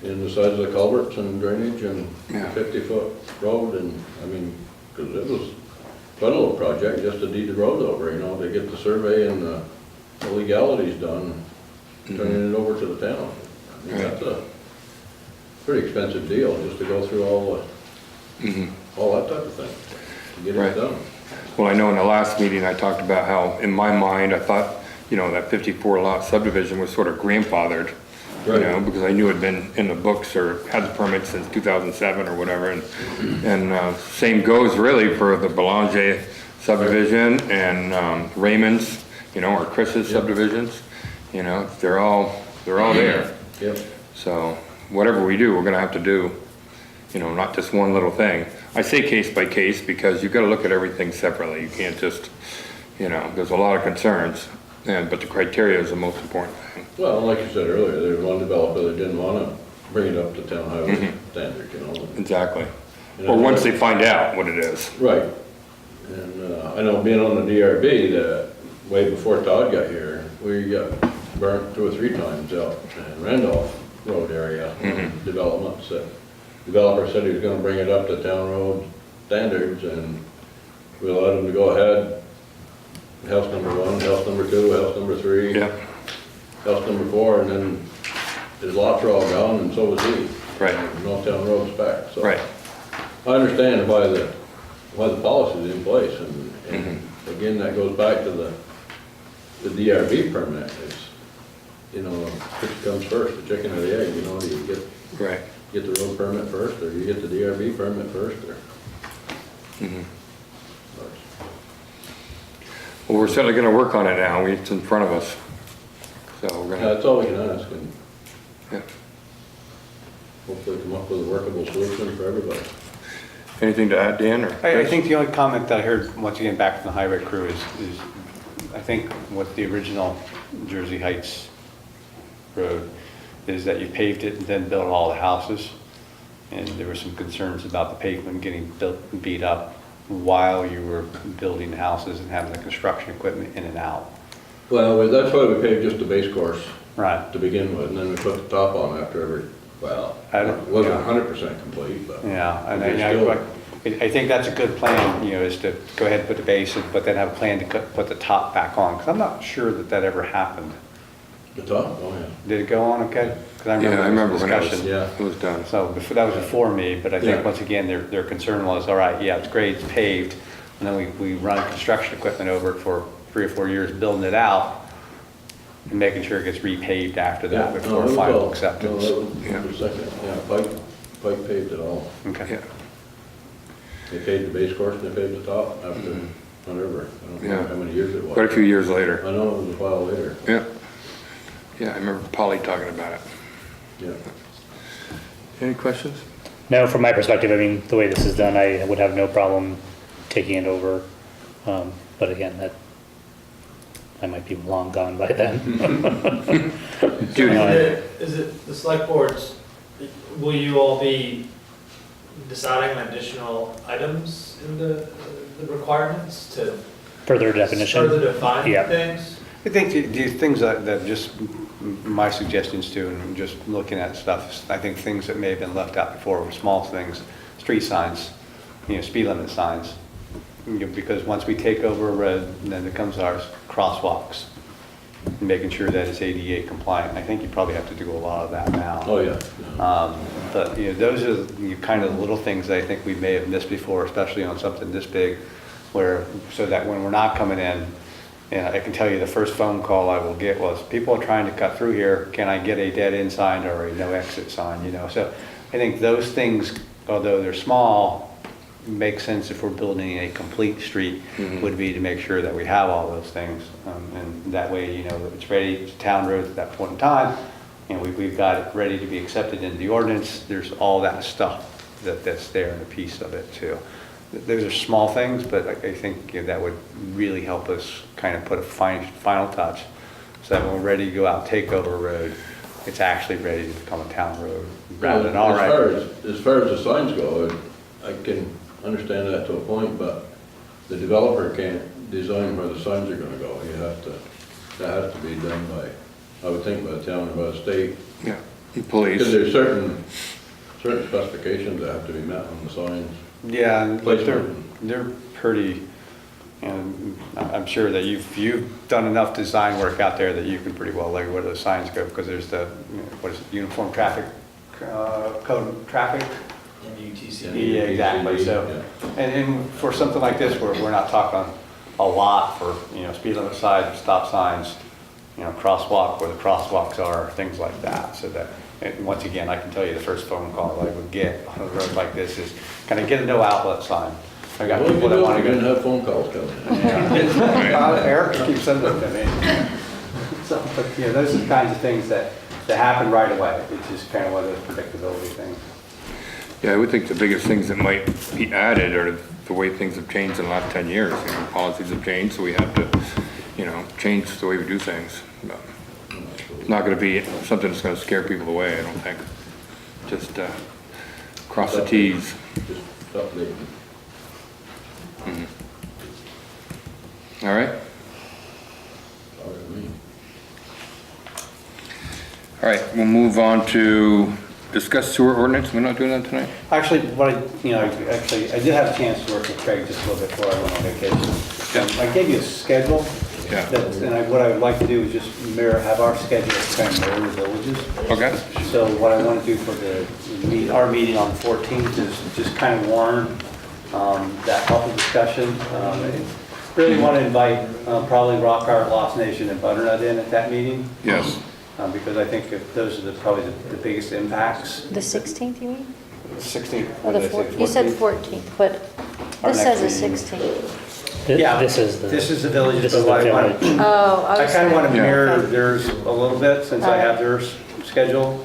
and the size of the culverts and drainage, and 50-foot road, and, I mean, because it was quite a little project just to deed the road over, you know, to get the survey and the legalities done, turning it over to the town. I mean, that's a pretty expensive deal, just to go through all that type of thing, to get it done. Well, I know in the last meeting, I talked about how, in my mind, I thought, you know, that 54 lot subdivision was sort of grandfathered, you know, because I knew it'd been in the books or had the permit since 2007 or whatever, and same goes really for the Belanger subdivision and Raymond's, you know, or Chris's subdivisions, you know, they're all there. Yep. So whatever we do, we're gonna have to do, you know, not just one little thing. I say case by case because you've got to look at everything separately. You can't just, you know, there's a lot of concerns, but the criteria is the most important thing. Well, like you said earlier, there was one developer that didn't want to bring it up to town highway standard, you know. Exactly. Or once they find out what it is. Right. And I know being on the DRB, that way before Todd got here, we got burnt 2 or 3 times out in Randolph Road area, developments that developer said he was gonna bring it up to town road standards, and we allowed him to go ahead. House number 1, house number 2, house number 3, house number 4, and then his lots are all gone, and so was he. Right. No town roads back, so. Right. I understand why the policy's in place, and again, that goes back to the DRB permit. It's, you know, which comes first, the chicken or the egg, you know, do you get the road permit first, or you get the DRB permit first, or? Well, we're certainly gonna work on it now. It's in front of us. So we're Yeah, gonna, that's all we can ask, and yeah. hopefully come up with a workable solution for everybody. Anything to add, Dan, or I Chris? think the only comment that I heard, once again, back from the highway crew is I think what the original Jersey Heights road is that you paved it and then built all the houses. And there were some concerns about the pavement getting beat up while you were building the houses and having the construction equipment in and out. Well, that's why we paved just the base course Right. to begin with, and then we put the top on after every, well, I don't- it wasn't yeah. 100% complete, but. Yeah, and it's I still- think that's a good plan, is to go ahead and put the base, but then have a plan to put the top back on, because I'm not sure that ever happened. The top, oh yeah. Did it go on okay? 'Cause I Yeah, I remember when discussion. Yeah. it was done. So that was before me, but I think Yeah. once again, their concern was, all right, yeah, it's great, it's paved, and then we run construction equipment over it for 3 or 4 years, building it out, and making sure it gets repaved after that Yeah, no, before it was final all- acceptance. No, that was the second, yeah, pipe paved it all. Okay. Yeah, They paved the base course and they paved the top after, whatever, I don't Yeah. know how many years it was. quite a few years later. I know it was a while later, Yeah. Yeah, I remember Polly talking about it. yeah. Any questions? No, from my perspective, I mean, the way this is done, I would have no problem taking it over. But again, I might be long gone by then. Judy? Is it the select boards, will you all be deciding on additional items in the requirements to Further definition. further define Yeah. things? I think the things that just, my suggestions too, and just looking at stuff, I think things that may have been left out before were small things, street signs, speed limit signs. Because once we take over a road, then it comes our crosswalks, making sure that it's ADA compliant. I think you probably have to do a lot of that now. Oh, yeah. But, those are kind of the little things that I think we may have missed before, especially on something this big, so that when we're not coming in, and I can tell you the first phone call I will get was, people are trying to cut through here, can I get a dead end sign or a no exit sign, So I think those things, although they're small, make sense if we're building a complete street, would be to make sure that we have all those things. And that way, it's ready, it's a town road at that point in time, we've got it ready to be accepted into the ordinance. There's all that stuff that's there and a piece of it too. Those are small things, but I think that would really help us kind of put a final touch so that when we're ready to go out and take over a road, it's actually ready to become a town road rather than all right. As far as the signs go, I can understand that to a point, but the developer can't design where the signs are gonna go. That has to be done by, I would think, by the town or by the state. Yeah, and police. Because there's certain specifications that have to be met on the signs. Yeah, but Placement. they're pretty, and I'm sure that you've done enough design work out there that you can pretty well lay where those signs go, because there's the, what is it, uniform traffic, code of traffic? MUTCD. Yeah, exactly, so, and for something like this, where we're not talking a lot for, speed limit signs, stop signs, crosswalk where the crosswalks are, things like that, so that, and once again, I can tell you the first phone call I would get on a road like this is, can I get a no outlet sign? I got people that want to Didn't go. have phone calls coming in. Eric keeps sending them to me. So, but, those are the kinds of things that happen right away. It's just kind of one of those predictability things. Yeah, I would think the biggest things that might be added are the way things have changed in the last 10 years. Policies have changed, so we have to, change the way we do things. But it's not gonna be something that's gonna scare people away, I don't think. Just, cross the Ts. Just updating. All right? Pardon me. All right, we'll move on to discuss sewer ordinance. We're not doing that tonight? Actually, I did have a chance to work with Craig just a little bit before I went on vacation. I gave you a schedule. Yeah. What I would like to do is just have our schedule kind of mirror the villages. Okay. So what I want to do for our meeting on the 14th is just kind of warn that public discussion. Really want to invite probably Rock Art, Lost Nation, and Butternut in at that meeting. Yes. Because I think those are probably the biggest impacts. The 16th, you mean? 16th. Or the 14th? You said 14th, but Our this says next the meeting. 16th. Yeah, This is the villages, this is but the I village. want, Oh, I kind of want to Yeah. mirror theirs a little bit, since I have Alright. theirs scheduled,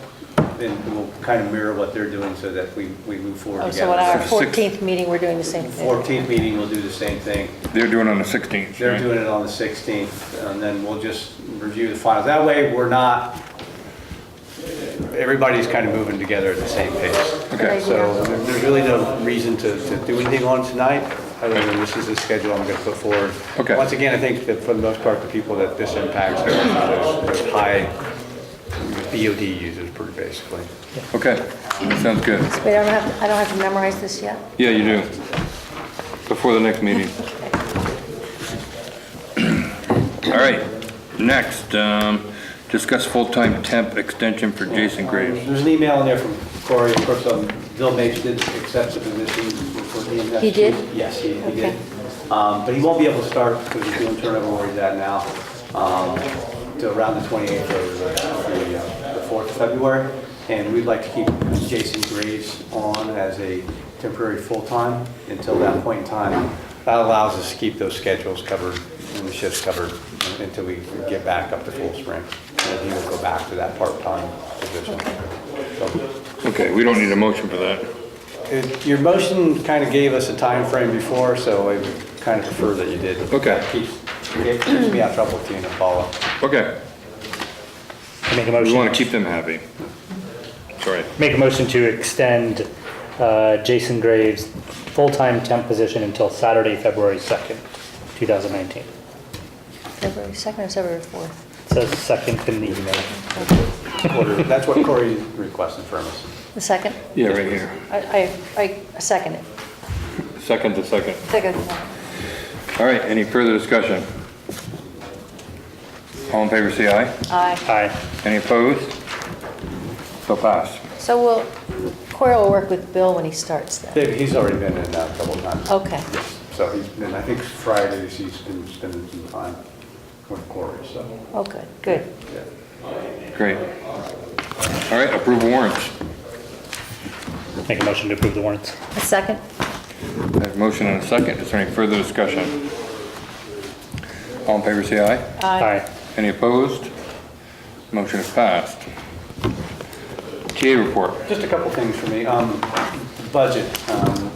and we'll kind of mirror what they're doing so that we move forward Oh, together. so at our So six- 14th meeting, we're doing the same thing. 14th meeting, we'll do the same thing. They're doing it on the 16th, They're right? doing it on the 16th, and then we'll just review the finals. That way, we're not, everybody's kind of moving together at the same pace. Okay. So there's really no reason to do anything on it tonight, other than this is the schedule I'm going to put forward. Okay. Once again, I think that for the most part, the people that this impacts are those high BOD users, pretty basically. Okay, that sounds good. Wait, I don't have to memorize this yet? Yeah, you do. Before the next meeting. All right, next, discuss full-time temp extension for Jason Graves. There's an email in there from Corey, of course, Bill Mapes did accept the position for EMS. He did? Yes, he Okay. did. But he won't be able to start, because he's doing turnover where he's at now, to around the 28th or the 4th of February. And we'd like to keep Jason Graves on as a temporary full-time until that point in time. That allows us to keep those schedules covered and the shifts covered until we get back up to full spring. And he will go back to that part-time position. So, Okay, we don't need a motion for that. your motion kind of gave us a time frame before, so I would kind of prefer that you did. Okay. It keeps me out of trouble with you to follow. Okay, Make a we motion. want to keep them happy. Sorry. Make a motion to extend Jason Graves' full-time temp position until Saturday, February 2nd, 2019. February 2nd or February 4th? It says second in the email. That's what Corey requested from us. The second? Yeah, right here. I second it. Second to second. Second. All right, any further discussion? All in favor, say aye. Aye. Aye. Any opposed? So passed. So Corey will work with Bill when he starts then? He's already been in a couple of times. Okay. Yes, so he's been, I think Fridays, he's been spending some time with Corey, so. Oh, good, good. Yeah. Great. All right, approve warrants. Make a motion to approve the warrants. A second? I have a motion and a second. Is there any further discussion? All in favor, say aye. Aye. Any opposed? Motion is passed. TA report. Just a couple things for me. Budget,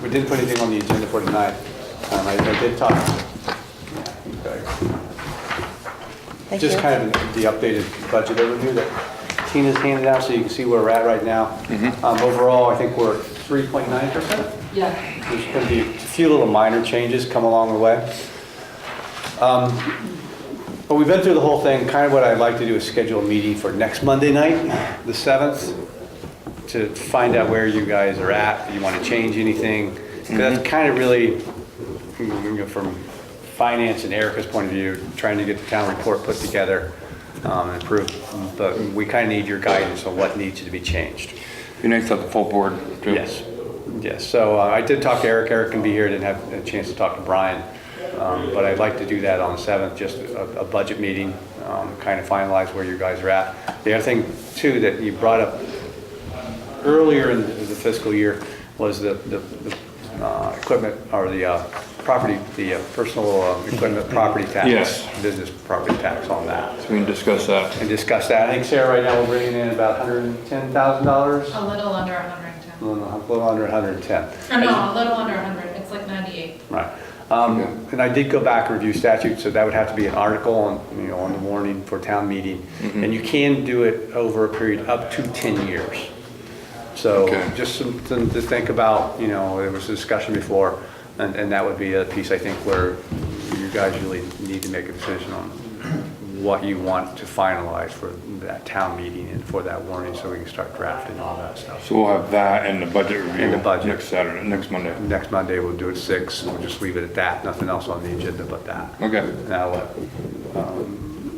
we didn't put anything on the agenda for tonight. I did talk. Thank Just you. kind of the updated budget overview that Tina's handed out, so you can see where we're at right now. Overall, I think we're at 3.9%. Yeah. There's going to be a few little minor changes come along the way. But we've been through the whole thing. Kind of what I'd like to do is schedule a meeting for next Monday night, the 7th, to find out where you guys are at, if you want to change anything. 'Cause that's kind of really, from finance and Erica's point of view, trying to get the town report put together and approved. But we kind of need your guidance on what needs to be changed. Be nice to have the full board, too. Yes, yes. So I did talk to Eric. Eric can be here. Didn't have a chance to talk to Brian. But I'd like to do that on the 7th, just a budget meeting, kind of finalize where you guys are at. The other thing, too, that you brought up earlier in the fiscal year was the equipment, or the property, the personal equipment property tax. Yes. Business property tax on that. So we can discuss that. And discuss that. I think, Sarah, right now we're bringing in about $110,000. A little under 110. A little under 110. Or no, a little under 100, it's like 98. Right. And I did go back and review statutes, so that would have to be an article on, on the warning for town meeting. And you can do it over a period up to 10 years. So Okay. just something to think about, there was a discussion before, and that would be a piece, I think, where you guys really need to make a decision on what you want to finalize for that town meeting and for that warning, so we can start drafting all that stuff. So we'll have that and the budget review. And the budget. Next Saturday, next Monday. Next Monday, we'll do it 6, we'll just leave it at that, nothing else on the agenda but that. Okay. Now let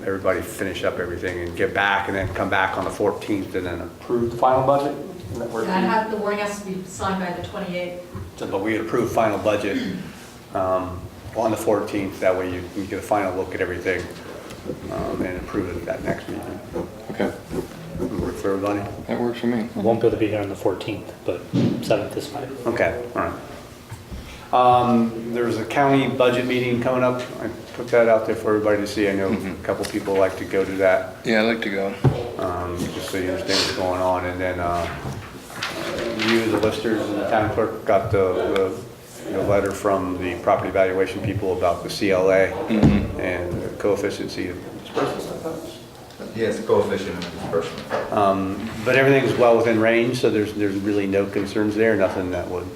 everybody finish up everything and get back, and then come back on the 14th and then approve the final budget. Does that work? The warning has to be signed by the 28th. So, but we had approved final budget on the 14th, that way you get a final look at everything and approve it at that next meeting. Okay. Work for everybody? That works for me. Won't be able to be here on the 14th, but 7th is fine. Okay, all right. There's a county budget meeting coming up. I put that out there for everybody to see. I know a couple people like to go to that, Yeah, I'd like to go. just so you understand what's going on. And then you, the listers, and the town clerk got the letter from the property valuation people about the CLA and the coefficient of disbursement. Yes, coefficient of disbursement. But everything's well within range, so there's really no concerns there, nothing that would,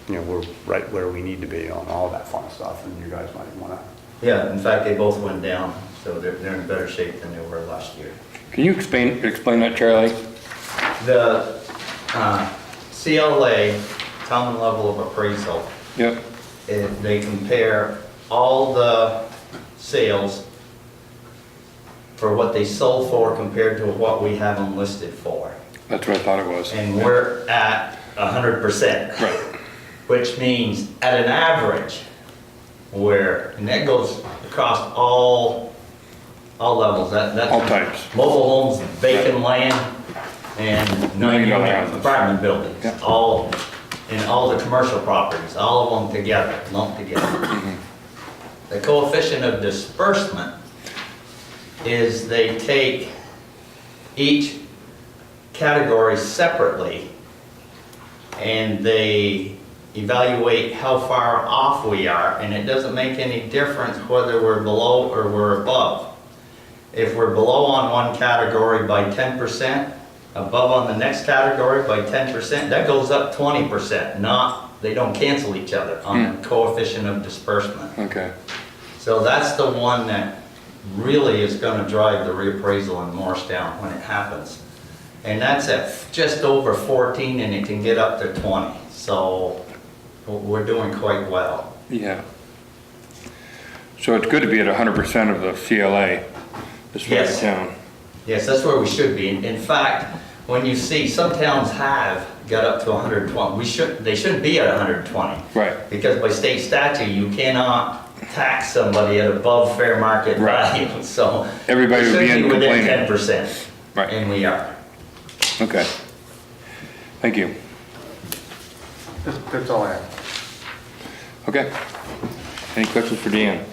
we're right where we need to be on all that fun stuff, and you guys might wanna. Yeah, in fact, they both went down, so they're in better shape than they were last year. Can you explain that, Charlie? The CLA, common level of appraisal, Yep. they compare all the sales for what they sold for compared to what we have them listed for. That's what I thought it was. And we're at 100%. Right. Which means at an average, and that goes across all levels. That's All types. mobile homes, vacant land, and $1 million houses. apartment buildings. Yeah. And all the commercial properties, all of them together, lumped together. The coefficient of disbursement is they take each category separately and they evaluate how far off we are, and it doesn't make any difference whether we're below or we're above. If we're below on one category by 10%, above on the next category by 10%, that goes up 20%, they don't cancel each other on the coefficient of disbursement. Okay. So that's the one that really is going to drive the reappraisal in Morristown when it happens. And that's at just over 14, and it can get up to 20. So we're doing quite well. Yeah. So it's good to be at 100% of the CLA, this part of Yes. town. Yes, that's where we should be. In fact, when you see some towns have got up to 120, they shouldn't be at 120. Right. Because by state statute, you cannot tax somebody at above fair market Right. value. So Everybody we would be should in be within complaining. 10%. Right. And we are. Okay. Thank you. That's all I have. Okay. Any questions for Dan?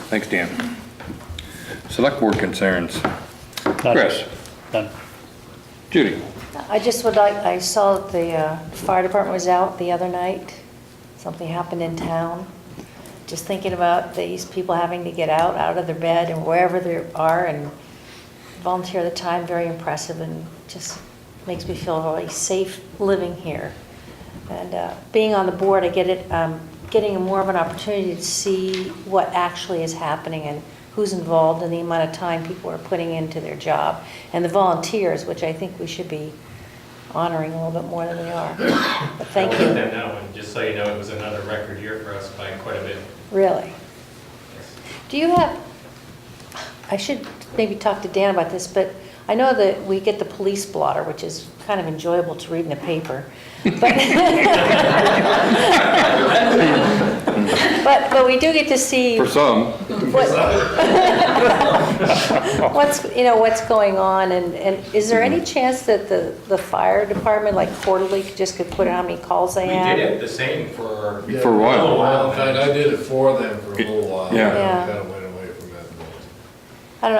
Thanks, Dan. Select board concerns. None. Chris? None. Judy? I just would like, I saw that the fire department was out the other night. Something happened in town. Just thinking about these people having to get out of their bed and wherever they are and volunteer the time, very impressive, and just makes me feel really safe living here. And being on the board, I get it, getting more of an opportunity to see what actually is happening and who's involved and the amount of time people are putting into their job. And the volunteers, which I think we should be honoring a little bit more than we are. But thank I'll let you. them know, and just so you know, it was another record year for us by quite a bit. Really? Do you have, I should maybe talk to Dan about this, but I know that we get the police blotter, which is kind of enjoyable to read in the paper. But we do get to see For some. what's going on, and is there any chance that the fire department, like quarterly, could put how many calls they We have? did it the same for For what? a little while. In fact, I did it for them for a little while. Yeah. Yeah. I kind of went away from that. I don't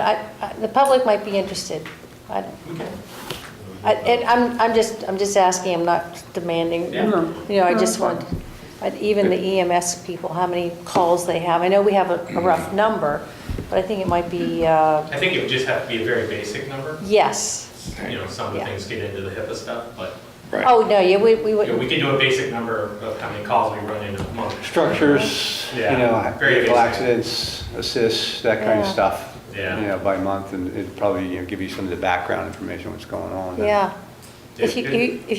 know, the public might be interested. I'm just asking, I'm not demanding. Yeah. I just want, even the EMS people, how many calls they have. I know we have a rough number, but I think it might be, I think it would just have to be a very basic number. yes. Some of the things get into the HIPAA stuff, but Oh, no, yeah, we we would, could do a basic number of how many calls we run in a month. Structures, Yeah, very vehicle basic. accidents, assists, that kind of Yeah. stuff. Yeah. By month, and it'd probably, give you some of the background information, what's going on. yeah. If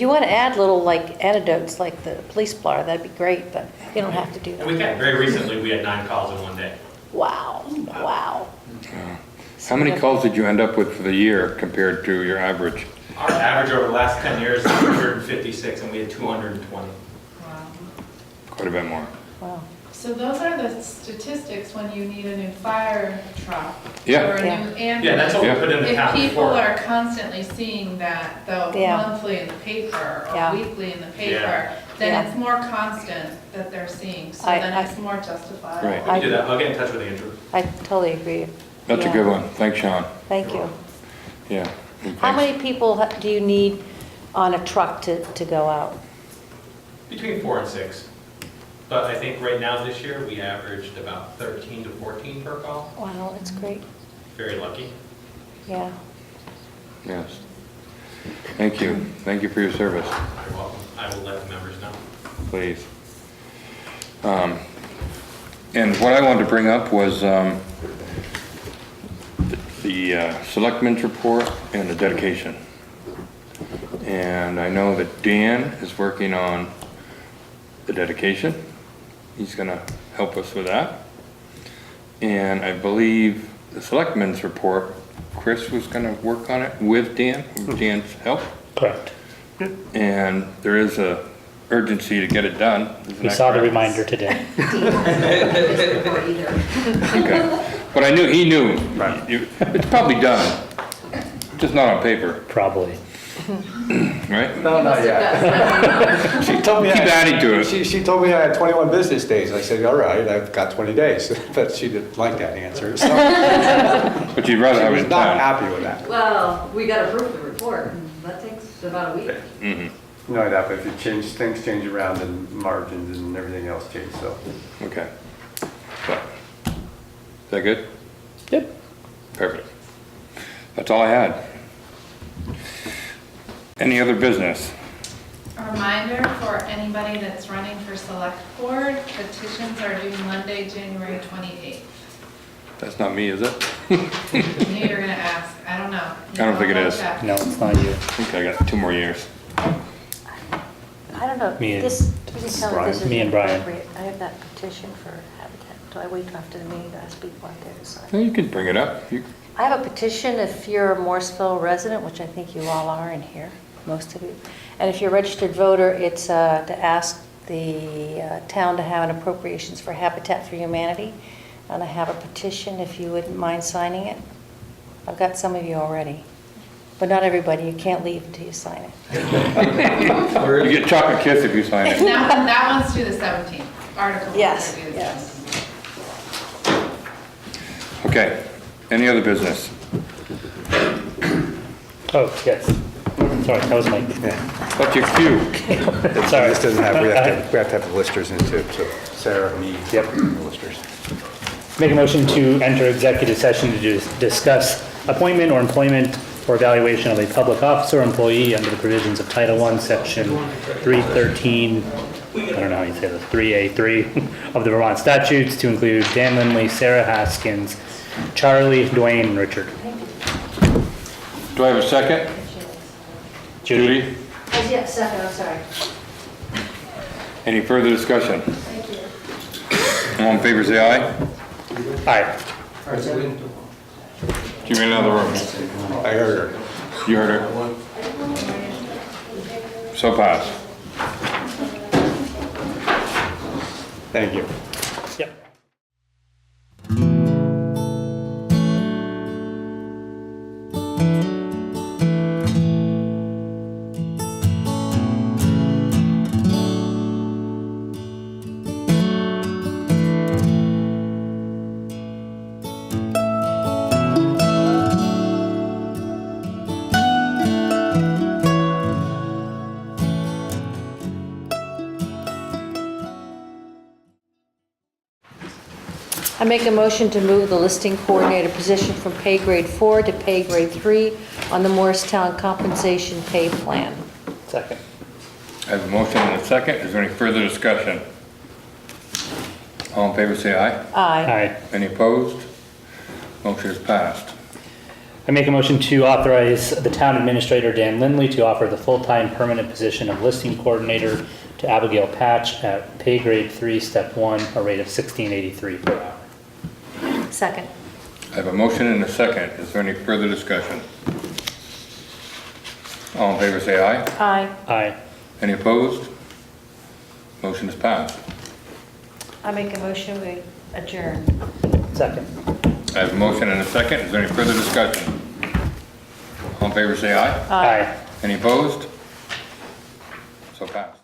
you want to add little like anecdotes like the police blotter, that'd be great, but you don't have to do And that. we had, very recently, we had 9 calls in one day. Wow, wow. How many calls did you end up with for the year compared to your average? Our average over the last 10 years is 156, and we had 220. Quite a bit more. Wow. So those are the statistics when you need a new fire truck. Yeah. Or a Yeah. new ambulance. Yeah, that's what we put in the If town people before. are constantly seeing that, though, Yeah. monthly in the paper Yeah. or weekly in the paper, Yeah. then Yeah. it's more constant that they're seeing, so I- then I- it's more justifiable. Right. We can do that, I'll get in touch with Andrew. I totally agree. That's a Yeah. good one. Thanks, Sean. Thank you. Yeah. How Thanks. many people do you need on a truck to go out? Between 4 and 6. But I think right now this year, we averaged about 13 to 14 per call. Wow, that's great. Very lucky. Yeah. Yes. Thank you. Thank you for your service, You're welcome. I will let the members know. please. And what I wanted to bring up was the selectmen's report and the dedication. And I know that Dan is working on the dedication. He's gonna help us with that. And I believe the selectmen's report, Chris was gonna work on it with Dan, with Dan's help. Correct. And there is a urgency to get it done. Isn't We that saw the correct? reminder today. Okay. But I knew, he knew, it's probably done, just not on paper, Probably. right? No, not yet. She told me. Keep adding to it. She told me I had 21 business days. I said, all right, I've got 20 days. But she didn't like that answer. So But you'd rather she have it was in not town. happy with that. Well, we gotta proof the report, and that takes about a week. Mm-hmm. No, that, but if you change, things change around and margins and everything else change, so. Okay. So, is that good? Yep. Perfect. That's all I had. Any other business? A reminder for anybody that's running for select board, petitions are due Monday, January 28th. That's not me, is it? I knew you were gonna ask, I don't know. I don't think it is. Check. No, it's not you. I think I got 2 more years. I don't know, Me and this, you can tell me Brian. this is Me and Brian. appropriate. I have that petition for Habitat. Do I wait till after the meeting to ask people out there to sign? Well, you can bring it up. You- I have a petition if you're a Morrisville resident, which I think you all are in here, most of you. And if you're a registered voter, it's to ask the town to have an appropriations for Habitat for Humanity. And I have a petition, if you wouldn't mind signing it. I've got some of you already, but not everybody. You can't leave until you sign it. You get chocolate kiss if you sign it. That one's due the 17th, article. Yes, is due the yes. 17th. Okay. Any other business? Oh, yes. Sorry, that was my, What's your cue? sorry. This doesn't have, we have to have the listers in too, so Sarah, me, Yep. the listers. Make a motion to enter executive session to discuss appointment or employment or evaluation of a public officer or employee under the provisions of Title I, Section 313, I don't know how you say this, 3A3 of the Vermont statutes to include Dan Lindley, Sarah Haskins, Charlie, Dwayne, and Richard. Do I have a second? Judy? Yeah, second, I'm sorry. Any further discussion? All in favor, say aye. Aye. You ran out of the room. I heard her. You heard her. So pass. Thank you. Yep. I make a motion to move the listing coordinator position from pay grade 4 to pay grade 3 on the Morristown compensation pay plan. Second. I have a motion and a second. Is there any further discussion? All in favor, say aye. Aye. Aye. Any opposed? Motion is passed. I make a motion to authorize the town administrator, Dan Lindley, to offer the full-time permanent position of listing coordinator to Abigail Patch at pay grade 3, step 1, a rate of $16.83 per hour. Second. I have a motion and a second. Is there any further discussion? All in favor, say aye. Aye. Aye. Any opposed? Motion is passed. I make a motion we adjourn. Second. I have a motion and a second. Is there any further discussion? All in favor, say aye. Aye. Any opposed? So passed.